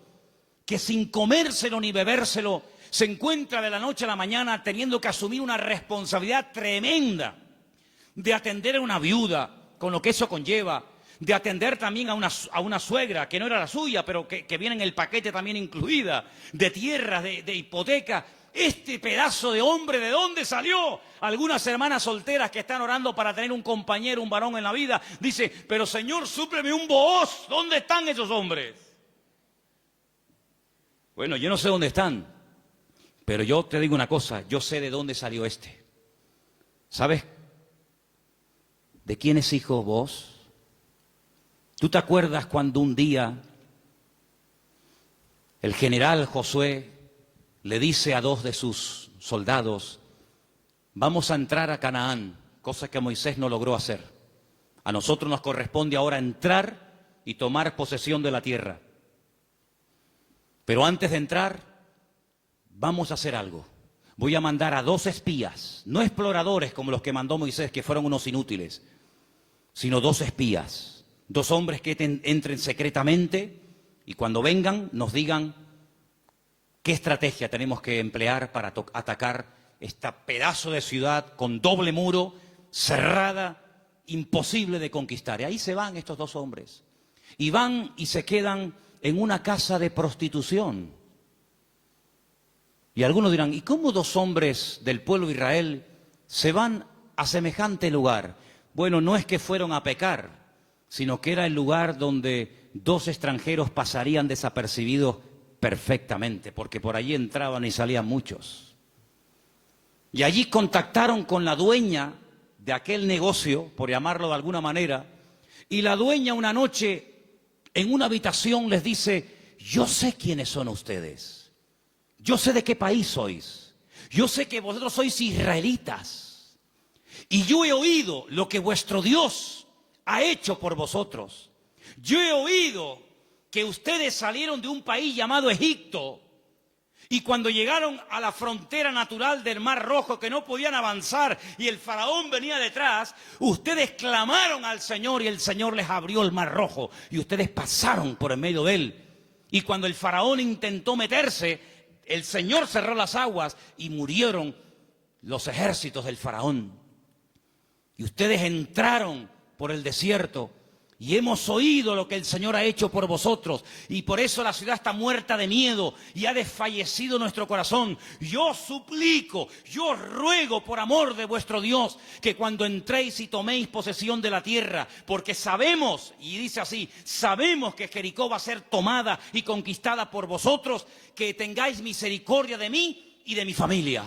que sin comérselo ni bebérselo, se encuentra de la noche a la mañana teniendo que asumir una responsabilidad tremenda de atender a una viuda, con lo que eso conlleva, de atender también a una suegra que no era la suya, pero que viene en el paquete también incluida, de tierras, de hipoteca? Este pedazo de hombre, ¿de dónde salió? Algunas hermanas solteras que están orando para tener un compañero, un varón en la vida, dice, pero Señor, súpleme un Booz. ¿Dónde están esos hombres? Bueno, yo no sé dónde están, pero yo te digo una cosa, yo sé de dónde salió este. ¿Sabes de quién es hijo Booz? ¿Tú te acuerdas cuando un día el general Josué le dice a dos de sus soldados, vamos a entrar a Canaán, cosa que Moisés no logró hacer? A nosotros nos corresponde ahora entrar y tomar posesión de la tierra. Pero antes de entrar, vamos a hacer algo. Voy a mandar a 2 espías, no exploradores como los que mandó Moisés, que fueron unos inútiles, sino 2 espías. 2 hombres que entren secretamente y cuando vengan nos digan qué estrategia tenemos que emplear para atacar este pedazo de ciudad con doble muro, cerrada, imposible de conquistar. Y ahí se van estos 2 hombres. Y van y se quedan en una casa de prostitución. Y algunos dirán, ¿y cómo 2 hombres del pueblo de Israel se van a semejante lugar? Bueno, no es que fueron a pecar, sino que era el lugar donde 2 extranjeros pasarían desapercibidos perfectamente, porque por allí entraban y salían muchos. Y allí contactaron con la dueña de aquel negocio, por llamarlo de alguna manera, y la dueña una noche en una habitación les dice, yo sé quiénes son ustedes, yo sé de qué país sois, yo sé que vosotros sois israelitas, y yo he oído lo que vuestro Dios ha hecho por vosotros. Yo he oído que ustedes salieron de un país llamado Egipto y cuando llegaron a la frontera natural del Mar Rojo que no podían avanzar y el faraón venía detrás, ustedes clamaron al Señor y el Señor les abrió el Mar Rojo y ustedes pasaron por en medio de él. Y cuando el faraón intentó meterse, el Señor cerró las aguas y murieron los ejércitos del faraón. Y ustedes entraron por el desierto y hemos oído lo que el Señor ha hecho por vosotros. Y por eso la ciudad está muerta de miedo y ha desfallecido nuestro corazón. Yo suplico, yo ruego por amor de vuestro Dios, que cuando entréis y toméis posesión de la tierra, porque sabemos, y dice así, sabemos que Jericó va a ser tomada y conquistada por vosotros, que tengáis misericordia de mí y de mi familia.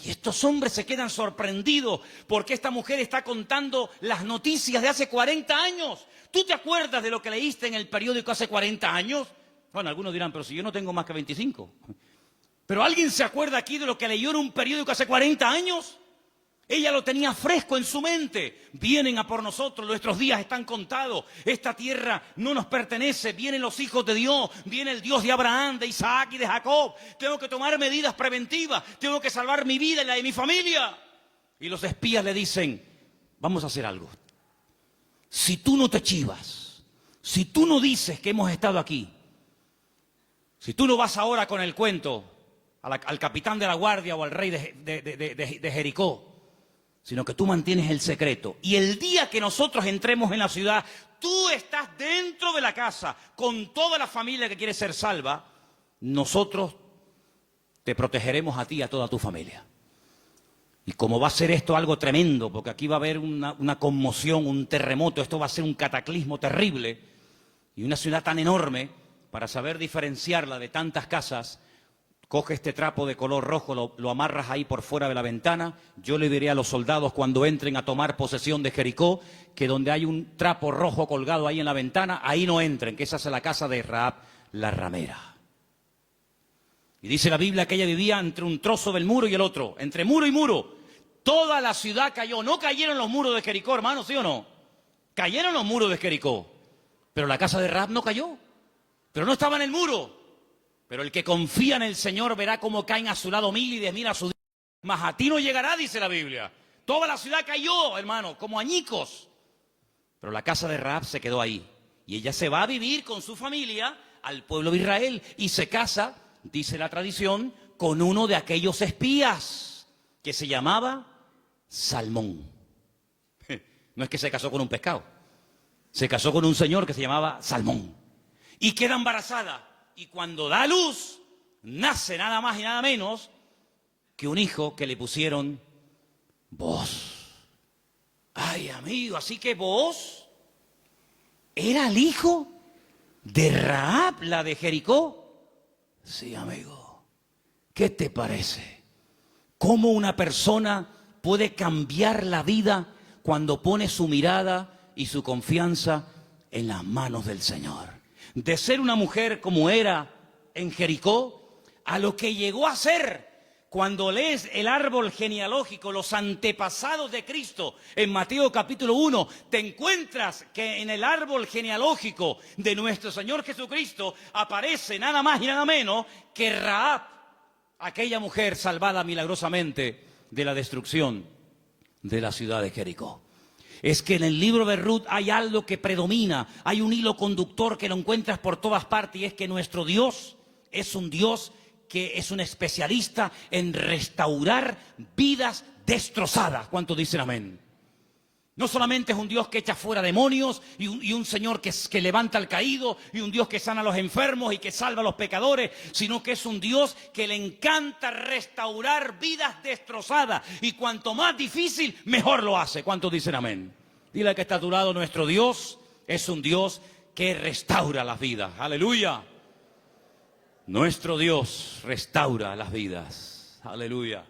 Y estos hombres se quedan sorprendidos porque esta mujer está contando las noticias de hace 40 años. ¿Tú te acuerdas de lo que leíste en el periódico hace 40 años? Bueno, algunos dirán, pero si yo no tengo más que 25. ¿Pero alguien se acuerda aquí de lo que leyó en un periódico hace 40 años? Ella lo tenía fresco en su mente. Vienen a por nosotros, nuestros días están contados. Esta tierra no nos pertenece. Vienen los hijos de Dios, viene el Dios de Abraham, de Isaac y de Jacob. Tengo que tomar medidas preventivas, tengo que salvar mi vida y la de mi familia. Y los espías le dicen, vamos a hacer algo. Si tú no te chivas, si tú no dices que hemos estado aquí, si tú no vas ahora con el cuento al capitán de la guardia o al rey de Jericó, sino que tú mantienes el secreto. Y el día que nosotros entremos en la ciudad, tú estás dentro de la casa con toda la familia que quiere ser salva, nosotros te protegeremos a ti y a toda tu familia. Y como va a ser esto algo tremendo, porque aquí va a haber una conmoción, un terremoto, esto va a ser un cataclismo terrible, y una ciudad tan enorme, para saber diferenciarla de tantas casas, coge este trapo de color rojo, lo amarras ahí por fuera de la ventana. Yo le diré a los soldados cuando entren a tomar posesión de Jericó, que donde hay un trapo rojo colgado ahí en la ventana, ahí no entren, que esa es la casa de Rahab, la ramera. Y dice la Biblia que ella vivía entre un trozo del muro y el otro, entre muro y muro. Toda la ciudad cayó. No cayeron los muros de Jericó, hermano, ¿sí o no? Cayeron los muros de Jericó, pero la casa de Rahab no cayó. Pero no estaba en el muro. Pero el que confía en el Señor verá cómo caen a su lado 1000 y 10.000 a su diestra. Mas a ti no llegará, dice la Biblia. Toda la ciudad cayó, hermano, como añicos. Pero la casa de Rahab se quedó ahí. Y ella se va a vivir con su familia al pueblo de Israel. Y se casa, dice la tradición, con uno de aquellos espías que se llamaba Salmón. No es que se casó con un pescado. Se casó con un señor que se llamaba Salmón. Y queda embarazada. Y cuando da a luz, nace nada más y nada menos que un hijo que le pusieron Booz. Ay, amigo, así que Booz era el hijo de Rahab, la de Jericó. Sí, amigo. ¿Qué te parece? ¿Cómo una persona puede cambiar la vida cuando pone su mirada y su confianza en las manos del Señor? De ser una mujer como era en Jericó, a lo que llegó a ser cuando lees el árbol genealógico, los antepasados de Cristo, en Mateo capítulo 1, te encuentras que en el árbol genealógico de nuestro Señor Jesucristo aparece nada más y nada menos que Rahab, aquella mujer salvada milagrosamente de la destrucción de la ciudad de Jericó. Es que en el libro de Ruth hay algo que predomina, hay un hilo conductor que lo encuentras por todas partes, y es que nuestro Dios es un Dios que es un especialista en restaurar vidas destrozadas. ¿Cuántos dicen amén? No solamente es un Dios que echa fuera demonios y un Señor que levanta al caído y un Dios que sana a los enfermos y que salva a los pecadores, sino que es un Dios que le encanta restaurar vidas destrozadas, y cuanto más difícil, mejor lo hace. ¿Cuántos dicen amén? Dile al que está a tu lado, nuestro Dios es un Dios que restaura las vidas. ¡Aleluya! Nuestro Dios restaura las vidas. ¡Aleluya!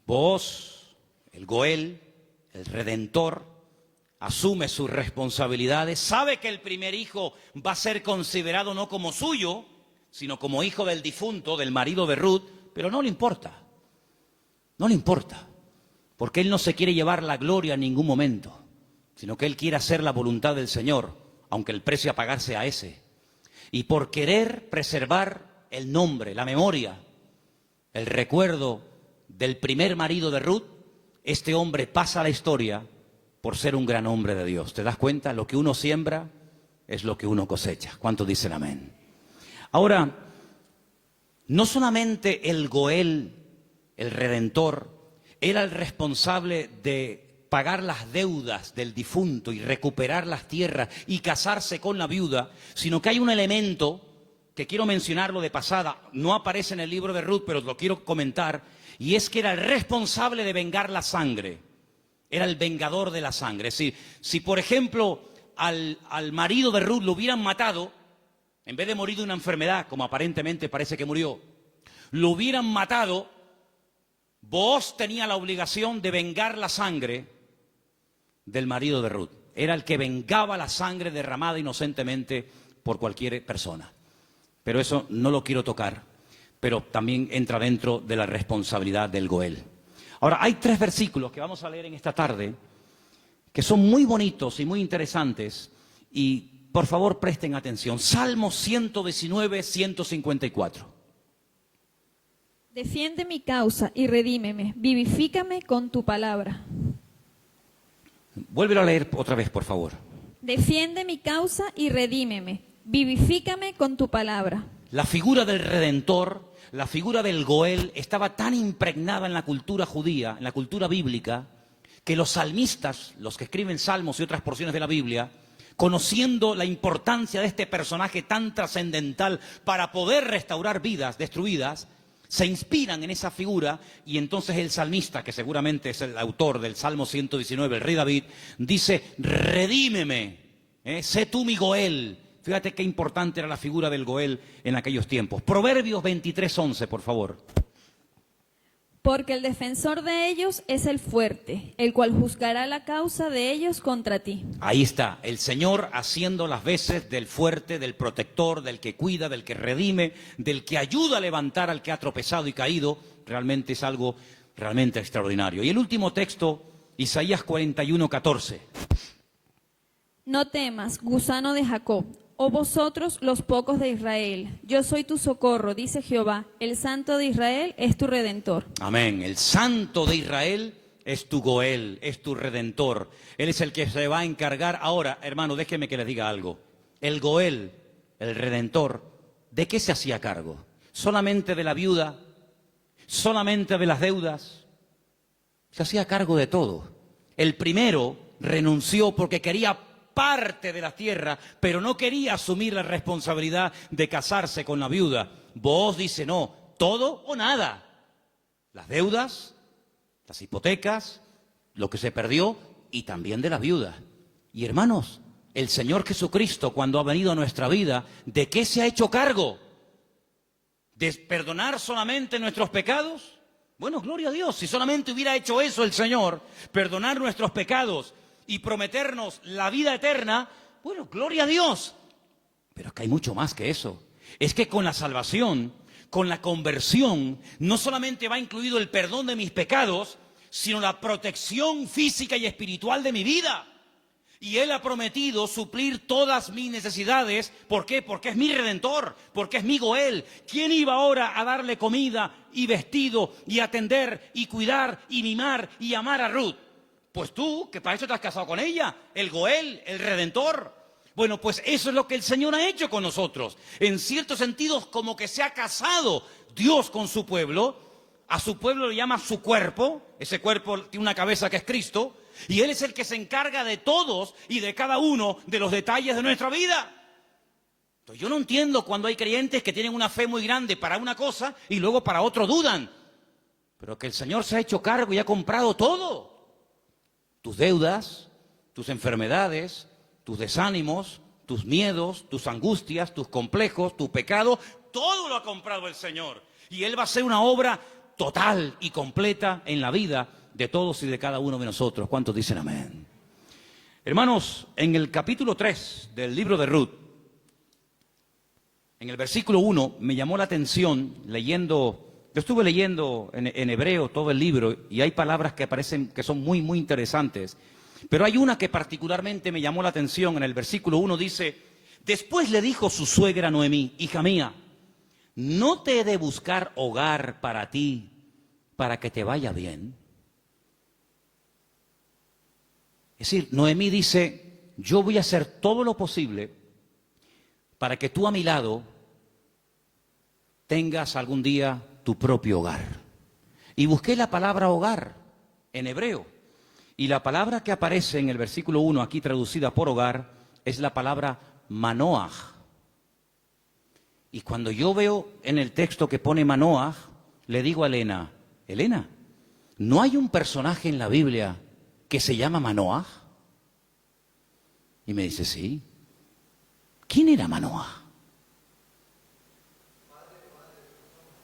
Vos, el Goel, el Redentor, asume sus responsabilidades, sabe que el primer hijo va a ser considerado no como suyo, sino como hijo del difunto, del marido de Ruth, pero no le importa, porque él no se quiere llevar la gloria en ningún momento, sino que él quiere hacer la voluntad del Señor, aunque el precio a pagar sea ese. Y por querer preservar el nombre, la memoria, el recuerdo del primer marido de Ruth, este hombre pasa a la historia por ser un gran hombre de Dios. ¿Te das cuenta? Lo que uno siembra es lo que uno cosecha. ¿Cuántos dicen amén? Ahora, no solamente el Goel, el Redentor, era el responsable de pagar las deudas del difunto y recuperar las tierras y casarse con la viuda, sino que hay un elemento que quiero mencionarlo de pasada, no aparece en el libro de Ruth, pero lo quiero comentar, y es que era el responsable de vengar la sangre, era el vengador de la sangre. Es decir, si por ejemplo al marido de Ruth lo hubieran matado, en vez de morir de una enfermedad, como aparentemente parece que murió, lo hubieran matado, Booz tenía la obligación de vengar la sangre del marido de Ruth. Era el que vengaba la sangre derramada inocentemente por cualquier persona. Pero eso no lo quiero tocar, pero también entra dentro de la responsabilidad del Goel. Ahora, hay 3 versículos que vamos a leer en esta tarde, que son muy bonitos y muy interesantes, y por favor presten atención. Salmo 119, 154. Defiende mi causa y redímeme, vivifícame con tu palabra. Vuélvelo a leer otra vez, por favor. Defiende mi causa y redímeme, vivifícame con tu palabra. La figura del Redentor, la figura del Goel, estaba tan impregnada en la cultura judía, en la cultura bíblica, que los salmistas, los que escriben salmos y otras porciones de la Biblia, conociendo la importancia de este personaje tan trascendental para poder restaurar vidas destruidas, se inspiran en esa figura, y entonces el salmista, que seguramente es el autor del Salmo 119, el rey David, dice: redímeme, sé tú mi Goel. Fíjate qué importante era la figura del Goel en aquellos tiempos. Proverbios 23:11, por favor. Porque el defensor de ellos es el fuerte, el cual juzgará la causa de ellos contra ti. Ahí está, el Señor haciendo las veces del fuerte, del protector, del que cuida, del que redime, del que ayuda a levantar al que ha tropezado y caído. Realmente es algo realmente extraordinario. Y el último texto, Isaías 41:14. No temas, gusano de Jacob, oh vosotros los pocos de Israel. Yo soy tu socorro, dice Jehová, el Santo de Israel es tu Redentor. Amén. El Santo de Israel es tu Goel, es tu Redentor. Él es el que se va a encargar. Ahora, hermano, déjeme que les diga algo. El Goel, el Redentor, ¿de qué se hacía cargo? ¿Solamente de la viuda? ¿Solamente de las deudas? Se hacía cargo de todo. El primero renunció porque quería parte de la tierra, pero no quería asumir la responsabilidad de casarse con la viuda. Booz dice: no, todo o nada. Las deudas, las hipotecas, lo que se perdió, y también de la viuda. Y hermanos, el Señor Jesucristo, cuando ha venido a nuestra vida, ¿de qué se ha hecho cargo? ¿De perdonar solamente nuestros pecados? Bueno, gloria a Dios, si solamente hubiera hecho eso el Señor, perdonar nuestros pecados y prometernos la vida eterna, bueno, gloria a Dios. Pero es que hay mucho más que eso. Es que con la salvación, con la conversión, no solamente va incluido el perdón de mis pecados, sino la protección física y espiritual de mi vida. Y Él ha prometido suplir todas mis necesidades. ¿Por qué? Porque es mi Redentor, porque es mi Goel. ¿Quién iba ahora a darle comida y vestido y atender y cuidar y mimar y amar a Ruth? Pues tú, que para eso te has casado con ella, el Goel, el Redentor. Bueno, pues eso es lo que el Señor ha hecho con nosotros. En ciertos sentidos, como que se ha casado Dios con su pueblo. A su pueblo le llama su cuerpo. Ese cuerpo tiene una cabeza que es Cristo. Y Él es el que se encarga de todos y de cada uno de los detalles de nuestra vida. Entonces, yo no entiendo cuando hay creyentes que tienen una fe muy grande para una cosa y luego para otro dudan. Pero que el Señor se ha hecho cargo y ha comprado todo. Tus deudas, tus enfermedades, tus desánimos, tus miedos, tus angustias, tus complejos, tu pecado, todo lo ha comprado el Señor. Y Él va a hacer una obra total y completa en la vida de todos y de cada uno de nosotros. ¿Cuántos dicen amén? Hermanos, en el capítulo 3 del libro de Ruth, en el versículo 1, me llamó la atención leyendo. Yo estuve leyendo en hebreo todo el libro y hay palabras que parecen que son muy, muy interesantes. Pero hay una que particularmente me llamó la atención. En el versículo 1 dice, después le dijo su suegra Noemí, hija mía, ¿no te he de buscar hogar para ti, para que te vaya bien? Es decir, Noemí dice, yo voy a hacer todo lo posible para que tú a mi lado tengas algún día tu propio hogar. Y busqué la palabra hogar en hebreo. Y la palabra que aparece en el versículo 1, aquí traducida por hogar, es la palabra manoaj. Y cuando yo veo en el texto que pone manoaj, le digo a Elena, Elena, ¿no hay un personaje en la Biblia que se llama Manoaj? Y me dice, sí. ¿Quién era Manoaj?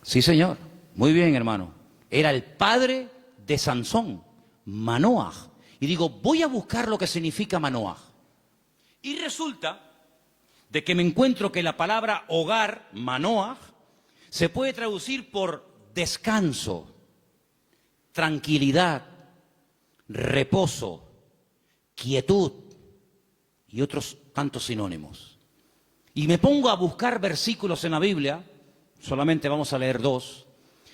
Sí, señor. Muy bien, hermano. Era el padre de Sansón, Manoaj. Y digo, voy a buscar lo que significa Manoaj. Y resulta de que me encuentro que la palabra hogar, Manoaj, se puede traducir por descanso, tranquilidad, reposo, quietud y otros tantos sinónimos. Y me pongo a buscar versículos en la Biblia, solamente vamos a leer 2.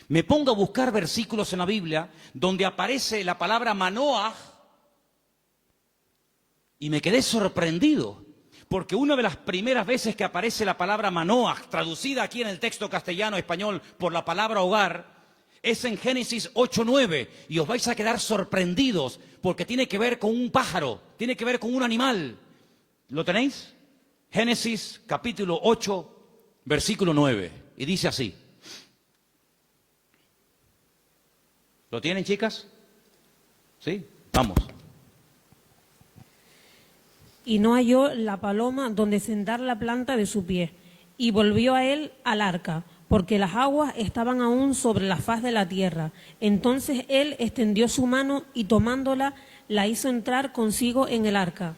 Me pongo a buscar versículos en la Biblia donde aparece la palabra Manoaj y me quedé sorprendido. Porque una de las primeras veces que aparece la palabra Manoaj, traducida aquí en el texto castellano-español por la palabra hogar, es en Génesis 8:9. Y os vais a quedar sorprendidos porque tiene que ver con un pájaro, tiene que ver con un animal. ¿Lo tenéis? Génesis capítulo 8, versículo 9. Y dice así. ¿Lo tienen, chicas? ¿Sí? Vamos. Y no halló la paloma donde sentar la planta de su pie, y volvió a él al arca, porque las aguas estaban aún sobre la faz de la tierra. Entonces él extendió su mano y tomándola, la hizo entrar consigo en el arca.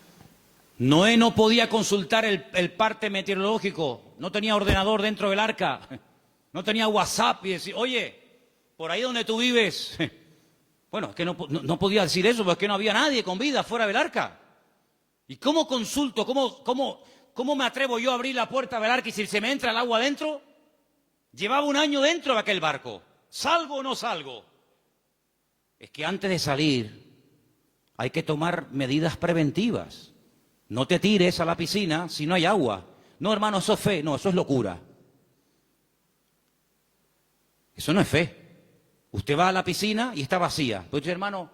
Noé no podía consultar el parte meteorológico, no tenía ordenador dentro del arca, no tenía WhatsApp y decir, oye, por ahí donde tú vives, bueno, es que no podía decir eso, porque no había nadie con vida fuera del arca. ¿Y cómo consulto? ¿Cómo me atrevo yo a abrir la puerta del arca y si se me entra el agua adentro? Llevaba un año dentro de aquel barco. ¿Salgo o no salgo? Es que antes de salir hay que tomar medidas preventivas. No te tires a la piscina si no hay agua. No, hermano, eso es fe. No, eso es locura. Eso no es fe. Usted va a la piscina y está vacía. Pues, hermano,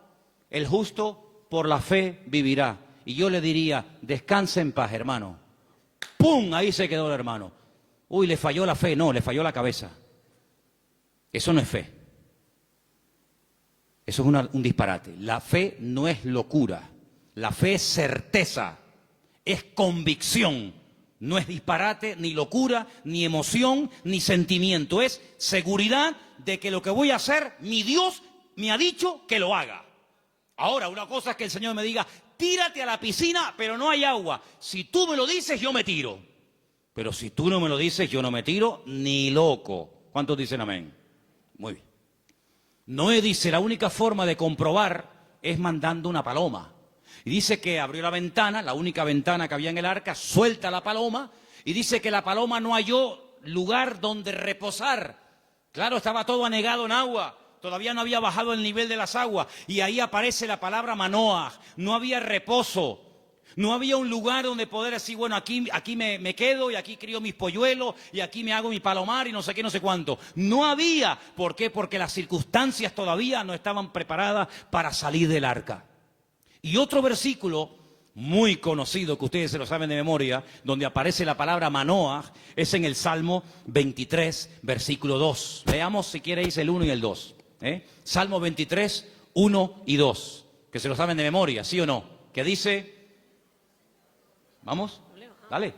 el justo por la fe vivirá. Y yo le diría, descanse en paz, hermano. ¡Pum! Ahí se quedó el hermano. Uy, le falló la fe. No, le falló la cabeza. Eso no es fe. Eso es un disparate. La fe no es locura. La fe es certeza. Es convicción. No es disparate, ni locura, ni emoción, ni sentimiento. Es seguridad de que lo que voy a hacer, mi Dios me ha dicho que lo haga. Ahora, una cosa es que el Señor me diga, tírate a la piscina, pero no hay agua. Si tú me lo dices, yo me tiro. Pero si tú no me lo dices, yo no me tiro ni loco. ¿Cuántos dicen amén? Muy bien. Noé dice, la única forma de comprobar es mandando una paloma. Y dice que abrió la ventana, la única ventana que había en el arca, suelta la paloma, y dice que la paloma no halló lugar donde reposar. Claro, estaba todo anegado en agua. Todavía no había bajado el nivel de las aguas. Y ahí aparece la palabra Manoaj. No había reposo. No había un lugar donde poder decir, bueno, aquí me quedo y aquí crío mis polluelos y aquí me hago mi palomar y no sé qué, no sé cuánto. No había. ¿Por qué? Porque las circunstancias todavía no estaban preparadas para salir del arca. Y otro versículo muy conocido, que ustedes se lo saben de memoria, donde aparece la palabra Manoaj, es en el Salmo 23, versículo 2. Leamos si queréis el 1 y el 2. Salmo 23, 1 y 2, que se lo saben de memoria, ¿sí o no? Que dice, vamos, dale.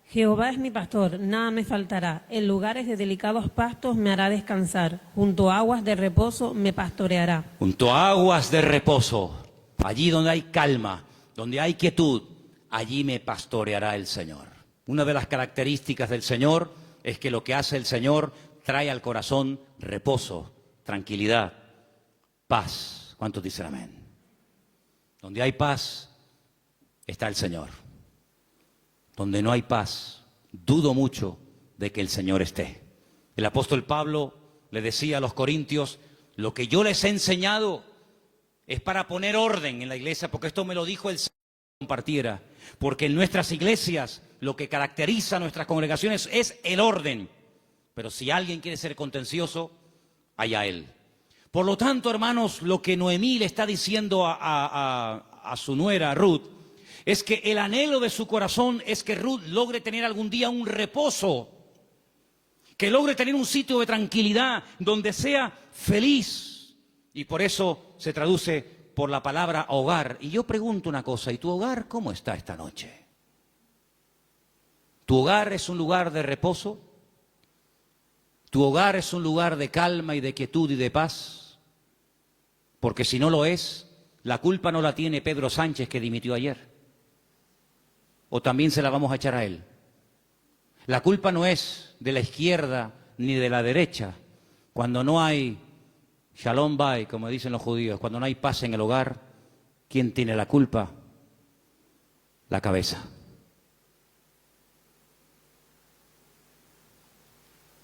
Jehová es mi pastor, nada me faltará. En lugares de delicados pastos me hará descansar. Junto a aguas de reposo me pastoreará. Junto a aguas de reposo, allí donde hay calma, donde hay quietud, allí me pastoreará el Señor. Una de las características del Señor es que lo que hace el Señor trae al corazón reposo, tranquilidad, paz. ¿Cuántos dicen amén? Donde hay paz, está el Señor. Donde no hay paz, dudo mucho de que el Señor esté. El apóstol Pablo le decía a los corintios, lo que yo les he enseñado es para poner orden en la iglesia, porque esto me lo dijo el Señor que compartiera. Porque en nuestras iglesias lo que caracteriza a nuestras congregaciones es el orden. Pero si alguien quiere ser contencioso, allá él. Por lo tanto, hermanos, lo que Noemí le está diciendo a su nuera, Ruth, es que el anhelo de su corazón es que Ruth logre tener algún día un reposo, que logre tener un sitio de tranquilidad donde sea feliz. Y por eso se traduce por la palabra hogar. Y yo pregunto una cosa, ¿y tu hogar cómo está esta noche? ¿Tu hogar es un lugar de reposo? ¿Tu hogar es un lugar de calma y de quietud y de paz? Porque si no lo es, la culpa no la tiene Pedro Sánchez, que dimitió ayer. ¿O también se la vamos a echar a él? La culpa no es de la izquierda ni de la derecha. Cuando no hay shalom bay, como dicen los judíos, cuando no hay paz en el hogar, ¿quién tiene la culpa? La cabeza.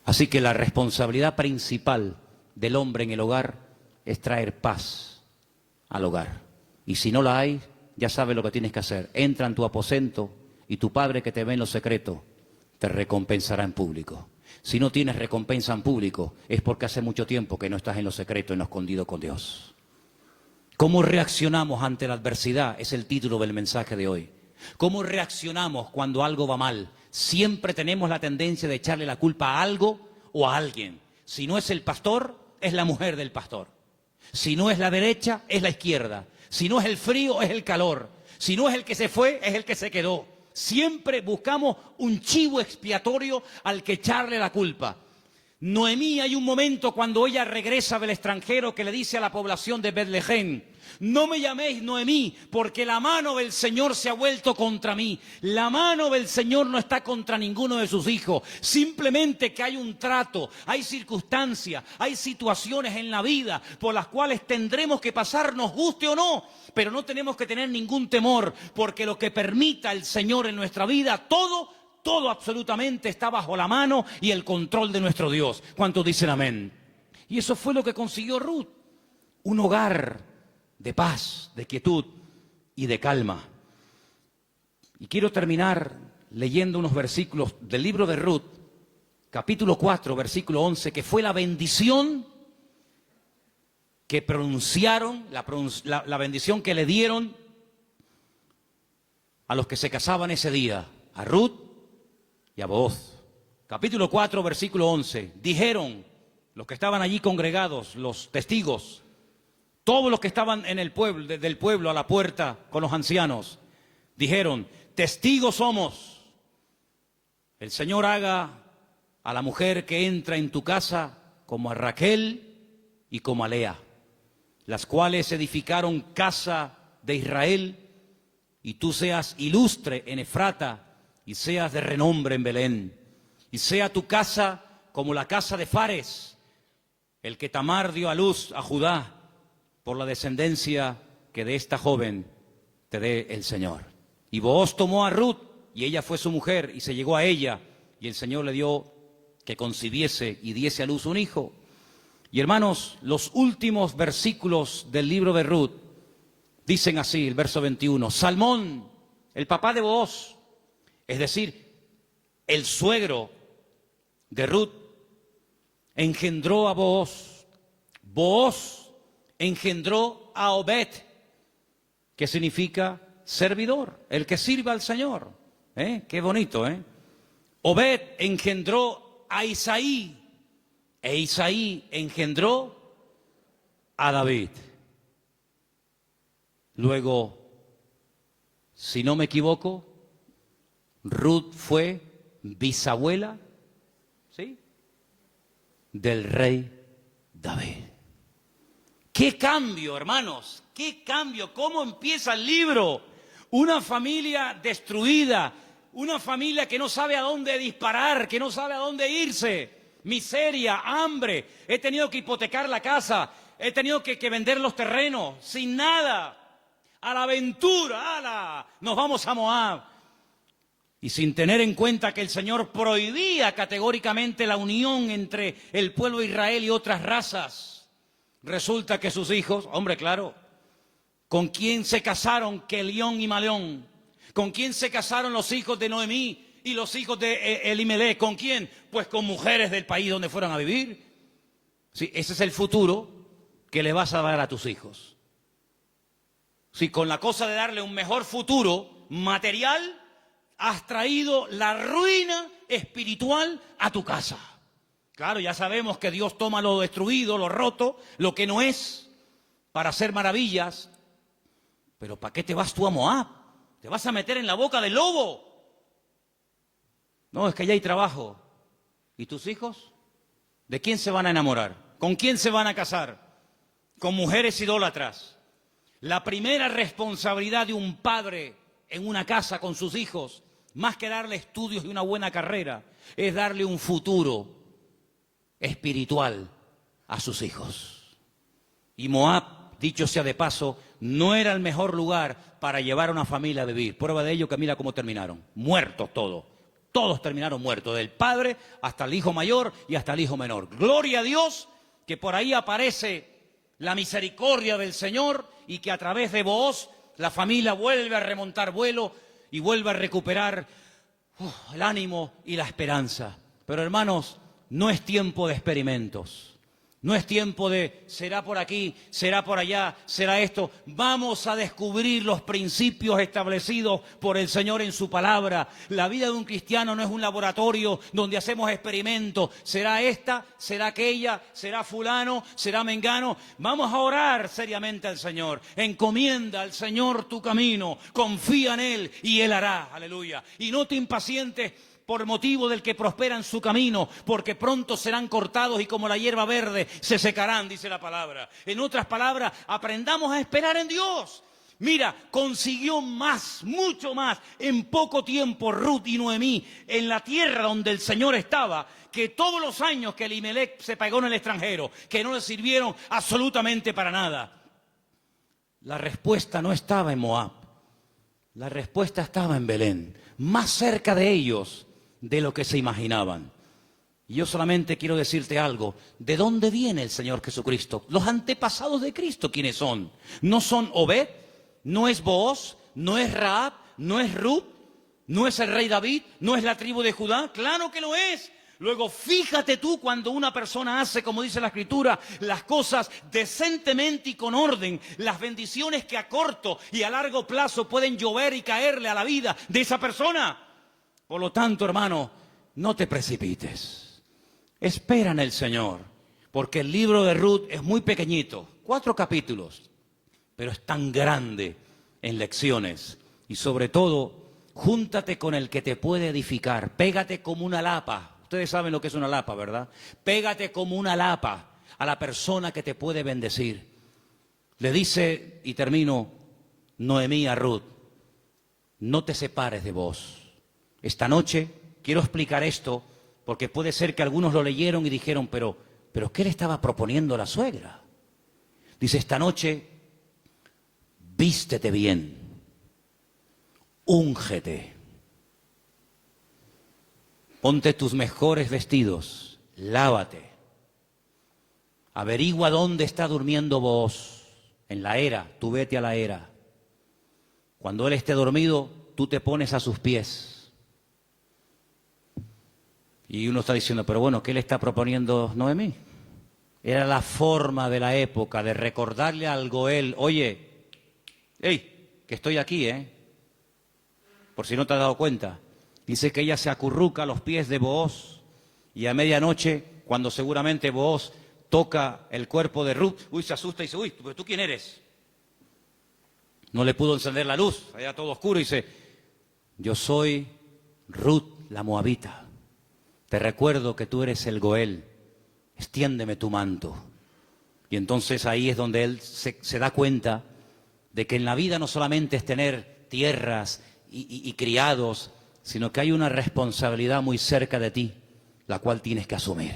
Así que la responsabilidad principal del hombre en el hogar es traer paz al hogar. Y si no la hay, ya sabes lo que tienes que hacer. Entra en tu aposento y tu Padre que te ve en lo secreto te recompensará en público. Si no tienes recompensa en público, es porque hace mucho tiempo que no estás en lo secreto, en lo escondido con Dios. ¿Cómo reaccionamos ante la adversidad? Es el título del mensaje de hoy. ¿Cómo reaccionamos cuando algo va mal? Siempre tenemos la tendencia de echarle la culpa a algo o a alguien. Si no es el pastor, es la mujer del pastor. Si no es la derecha, es la izquierda. Si no es el frío, es el calor. Si no es el que se fue, es el que se quedó. Siempre buscamos un chivo expiatorio al que echarle la culpa. Noemí, hay un momento cuando ella regresa del extranjero que le dice a la población de Betlehem: no me llaméis Noemí, porque la mano del Señor se ha vuelto contra mí. La mano del Señor no está contra ninguno de sus hijos. Simplemente que hay un trato, hay circunstancias, hay situaciones en la vida por las cuales tendremos que pasar, nos guste o no. Pero no tenemos que tener ningún temor, porque lo que permita el Señor en nuestra vida, todo absolutamente está bajo la mano y el control de nuestro Dios. ¿Cuántos dicen amén? Y eso fue lo que consiguió Ruth. Un hogar de paz, de quietud y de calma. Y quiero terminar leyendo unos versículos del libro de Ruth, capítulo 4, versículo 11, que fue la bendición que pronunciaron, la bendición que le dieron a los que se casaban ese día, a Ruth y a Booz. Capítulo 4, versículo 11. Dijeron los que estaban allí congregados, los testigos, todos los que estaban en el pueblo, desde el pueblo a la puerta con los ancianos, dijeron: testigos somos. El Señor haga a la mujer que entra en tu casa como a Raquel y como a Lea, las cuales edificaron casa de Israel, y tú seas ilustre en Efrata y seas de renombre en Belén, y sea tu casa como la casa de Fares, el que Tamar dio a luz a Judá, por la descendencia que de esta joven te dé el Señor. Y Booz tomó a Ruth, y ella fue su mujer, y se llegó a ella, y el Señor le dio que concibiese y diese a luz un hijo. Y hermanos, los últimos versículos del libro de Ruth dicen así, el verso 21, Salmón, el papá de Booz, es decir, el suegro de Ruth, engendró a Booz. Booz engendró a Obed, que significa servidor, el que sirve al Señor. Qué bonito, ¿eh? Obed engendró a Isaí, e Isaí engendró a David. Luego, si no me equivoco, Ruth fue bisabuela, ¿sí?, del rey David. ¡Qué cambio, hermanos! ¡Qué cambio! ¿Cómo empieza el libro? Una familia destruida, una familia que no sabe a dónde disparar, que no sabe a dónde irse. Miseria, hambre, he tenido que hipotecar la casa, he tenido que vender los terrenos, sin nada. a la aventura, ¡ala! Nos vamos a Moab. Y sin tener en cuenta que el Señor prohibía categóricamente la unión entre el pueblo de Israel y otras razas, resulta que sus hijos, hombre, claro, ¿con quién se casaron Kelión y Maleón? ¿Con quién se casaron los hijos de Noemí y los hijos de Elimelech? ¿Con quién? Pues con mujeres del país donde fueron a vivir. Sí, ese es el futuro que le vas a dar a tus hijos. Si con la cosa de darle un mejor futuro material, has traído la ruina espiritual a tu casa. Claro, ya sabemos que Dios toma lo destruido, lo roto, lo que no es, para hacer maravillas. Pero ¿para qué te vas tú a Moab? ¿Te vas a meter en la boca del lobo? No, es que allá hay trabajo. ¿Y tus hijos? ¿De quién se van a enamorar? ¿Con quién se van a casar? Con mujeres idólatras. La primera responsabilidad de un padre en una casa con sus hijos, más que darle estudios y una buena carrera, es darle un futuro espiritual a sus hijos. Y Moab, dicho sea de paso, no era el mejor lugar para llevar a una familia a vivir. Prueba de ello que mira cómo terminaron. Muertos todos. Todos terminaron muertos, del padre hasta el hijo mayor y hasta el hijo menor. Gloria a Dios que por ahí aparece la misericordia del Señor y que a través de Booz la familia vuelve a remontar vuelo y vuelve a recuperar el ánimo y la esperanza. Pero hermanos, no es tiempo de experimentos. No es tiempo de será por aquí, será por allá, será esto. Vamos a descubrir los principios establecidos por el Señor en su palabra. La vida de un cristiano no es un laboratorio donde hacemos experimentos. Será esta, será aquella, será fulano, será mengano. Vamos a orar seriamente al Señor. Encomienda al Señor tu camino. Confía en Él y Él hará. Aleluya. Y no te impacientes por motivo del que prospera en su camino, porque pronto serán cortados y como la hierba verde se secarán, dice la palabra. En otras palabras, aprendamos a esperar en Dios. Mira, consiguió más, mucho más, en poco tiempo Ruth y Noemí, en la tierra donde el Señor estaba, que todos los años que Elimelech se pagó en el extranjero, que no le sirvieron absolutamente para nada. La respuesta no estaba en Moab, la respuesta estaba en Belén, más cerca de ellos de lo que se imaginaban. Y yo solamente quiero decirte algo. ¿De dónde viene el Señor Jesucristo? Los antepasados de Cristo, ¿quiénes son? ¿No son Obed? ¿No es Booz? ¿No es Rahab? ¿No es Ruth? ¿No es el rey David? ¿No es la tribu de Judá? ¡Claro que lo es! Luego, fíjate tú cuando una persona hace, como dice la Escritura, las cosas decentemente y con orden, las bendiciones que a corto y a largo plazo pueden llover y caerle a la vida de esa persona. Por lo tanto, hermano, no te precipites. Espera en el Señor, porque el libro de Ruth es muy pequeñito, 4 capítulos, pero es tan grande en lecciones. Y sobre todo, júntate con el que te puede edificar. Pégate como una lapa. Ustedes saben lo que es una lapa, ¿verdad? Pégate como una lapa a la persona que te puede bendecir. Le dice, y termino, Noemí a Ruth, no te separes de vos. Esta noche quiero explicar esto porque puede ser que algunos lo leyeron y dijeron, pero ¿qué le estaba proponiendo la suegra? Dice, esta noche vístete bien, úngete, ponte tus mejores vestidos, lávate, averigua dónde está durmiendo Booz, en la era, tú vete a la era. Cuando él esté dormido, tú te pones a sus pies. Y uno está diciendo, pero bueno, ¿qué le está proponiendo Noemí? Era la forma de la época de recordarle al Goel, oye, hey, que estoy aquí, por si no te has dado cuenta. Dice que ella se acurruca a los pies de Booz y a medianoche, cuando seguramente Booz toca el cuerpo de Ruth, se asusta y dice, ¿pero tú quién eres? No le pudo encender la luz, era todo oscuro y dice, yo soy Ruth la Moabita. Te recuerdo que tú eres el Goel, extiéndeme tu manto. Y entonces ahí es donde él se da cuenta de que en la vida no solamente es tener tierras y criados, sino que hay una responsabilidad muy cerca de ti, la cual tienes que asumir.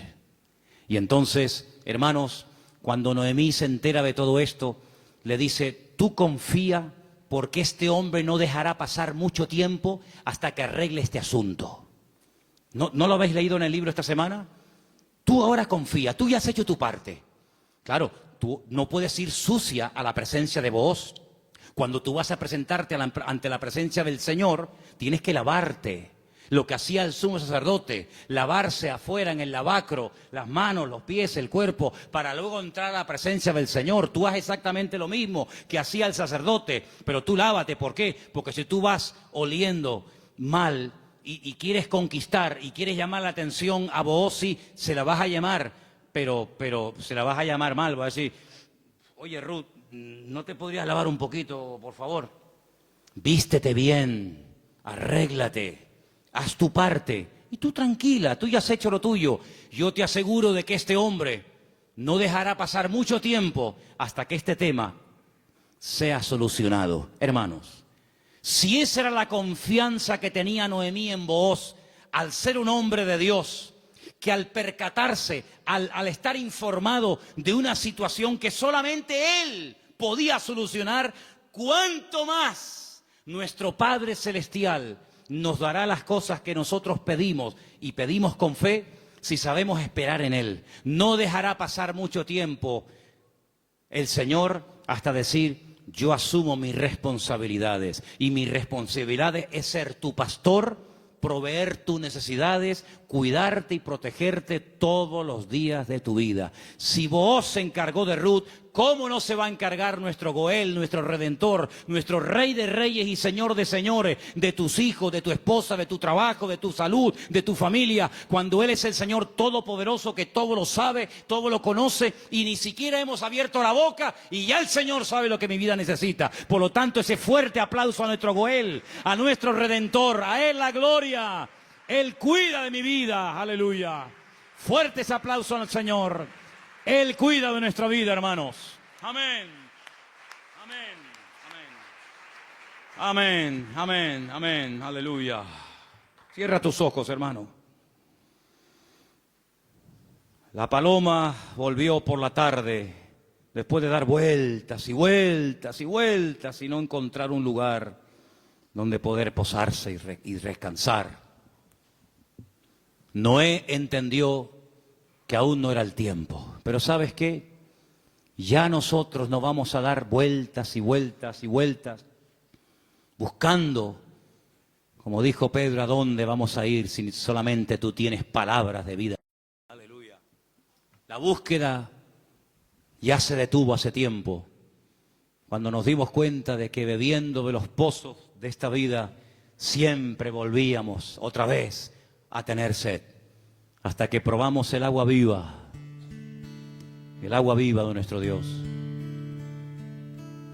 Y entonces, hermanos, cuando Noemí se entera de todo esto, le dice, tú confía porque este hombre no dejará pasar mucho tiempo hasta que arregle este asunto. ¿No lo habéis leído en el libro esta semana? Tú ahora confía, tú ya has hecho tu parte. Claro, tú no puedes ir sucia a la presencia de Booz. Cuando tú vas a presentarte ante la presencia del Señor, tienes que lavarte. Lo que hacía el sumo sacerdote, lavarse afuera en el lavacro, las manos, los pies, el cuerpo, para luego entrar a la presencia del Señor. Tú haces exactamente lo mismo que hacía el sacerdote, pero tú lávate. ¿Por qué? Porque si tú vas oliendo mal y quieres conquistar y quieres llamar la atención a Booz, sí, se la vas a llamar, pero se la vas a llamar mal. Vas a decir, oye Ruth, ¿no te podrías lavar un poquito, por favor? Vístete bien, arréglate. Haz tu parte y tú tranquila, tú ya has hecho lo tuyo. Yo te aseguro de que este hombre no dejará pasar mucho tiempo hasta que este tema sea solucionado. Hermanos, si esa era la confianza que tenía Noemí en Booz, al ser un hombre de Dios, que al percatarse, al estar informado de una situación que solamente él podía solucionar, ¿cuánto más nuestro Padre Celestial nos dará las cosas que nosotros pedimos y pedimos con fe si sabemos esperar en Él? No dejará pasar mucho tiempo el Señor hasta decir, yo asumo mis responsabilidades y mi responsabilidad es ser tu pastor, proveer tus necesidades, cuidarte y protegerte todos los días de tu vida. Si Booz se encargó de Ruth, ¿cómo no se va a encargar nuestro Goel, nuestro Redentor, nuestro Rey de Reyes y Señor de Señores, de tus hijos, de tu esposa, de tu trabajo, de tu salud, de tu familia, cuando Él es el Señor Todopoderoso que todo lo sabe, todo lo conoce y ni siquiera hemos abierto la boca y ya el Señor sabe lo que mi vida necesita? Por lo tanto, ese fuerte aplauso a nuestro Goel, a nuestro Redentor, a Él la gloria. Él cuida de mi vida, aleluya. Fuerte ese aplauso al Señor. Él cuida de nuestra vida, hermanos. Amén. Amén. Amén. Amén. Amén. Amén. Aleluya. Cierra tus ojos, hermano. La paloma volvió por la tarde, después de dar vueltas y vueltas y vueltas y no encontrar un lugar donde poder posarse y descansar. Noé entendió que aún no era el tiempo. Pero ¿sabes qué? Ya nosotros no vamos a dar vueltas y vueltas y vueltas buscando, como dijo Pedro, ¿a dónde vamos a ir si solamente tú tienes palabras de vida? Aleluya. La búsqueda ya se detuvo hace tiempo, cuando nos dimos cuenta de que bebiendo de los pozos de esta vida siempre volvíamos otra vez a tener sed, hasta que probamos el agua viva de nuestro Dios.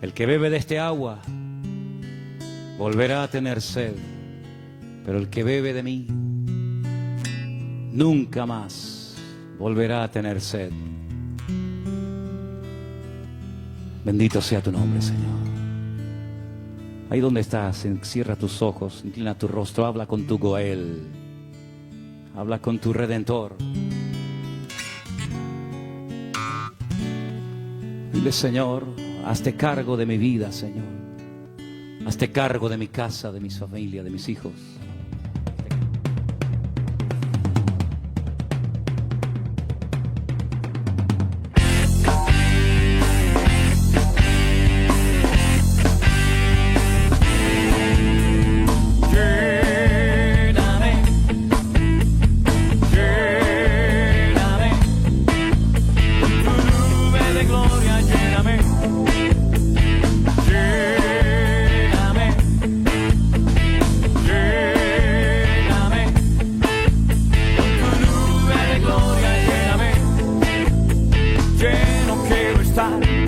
El que bebe de este agua volverá a tener sed, pero el que bebe de mí nunca más volverá a tener sed. Bendito sea tu nombre, Señor. Ahí donde estás, cierra tus ojos, inclina tu rostro, habla con tu Goel, habla con tu Redentor. Dile, Señor, hazte cargo de mi vida, Señor. Hazte cargo de mi casa, de mi familia, de mis hijos. Lleno quiero estar.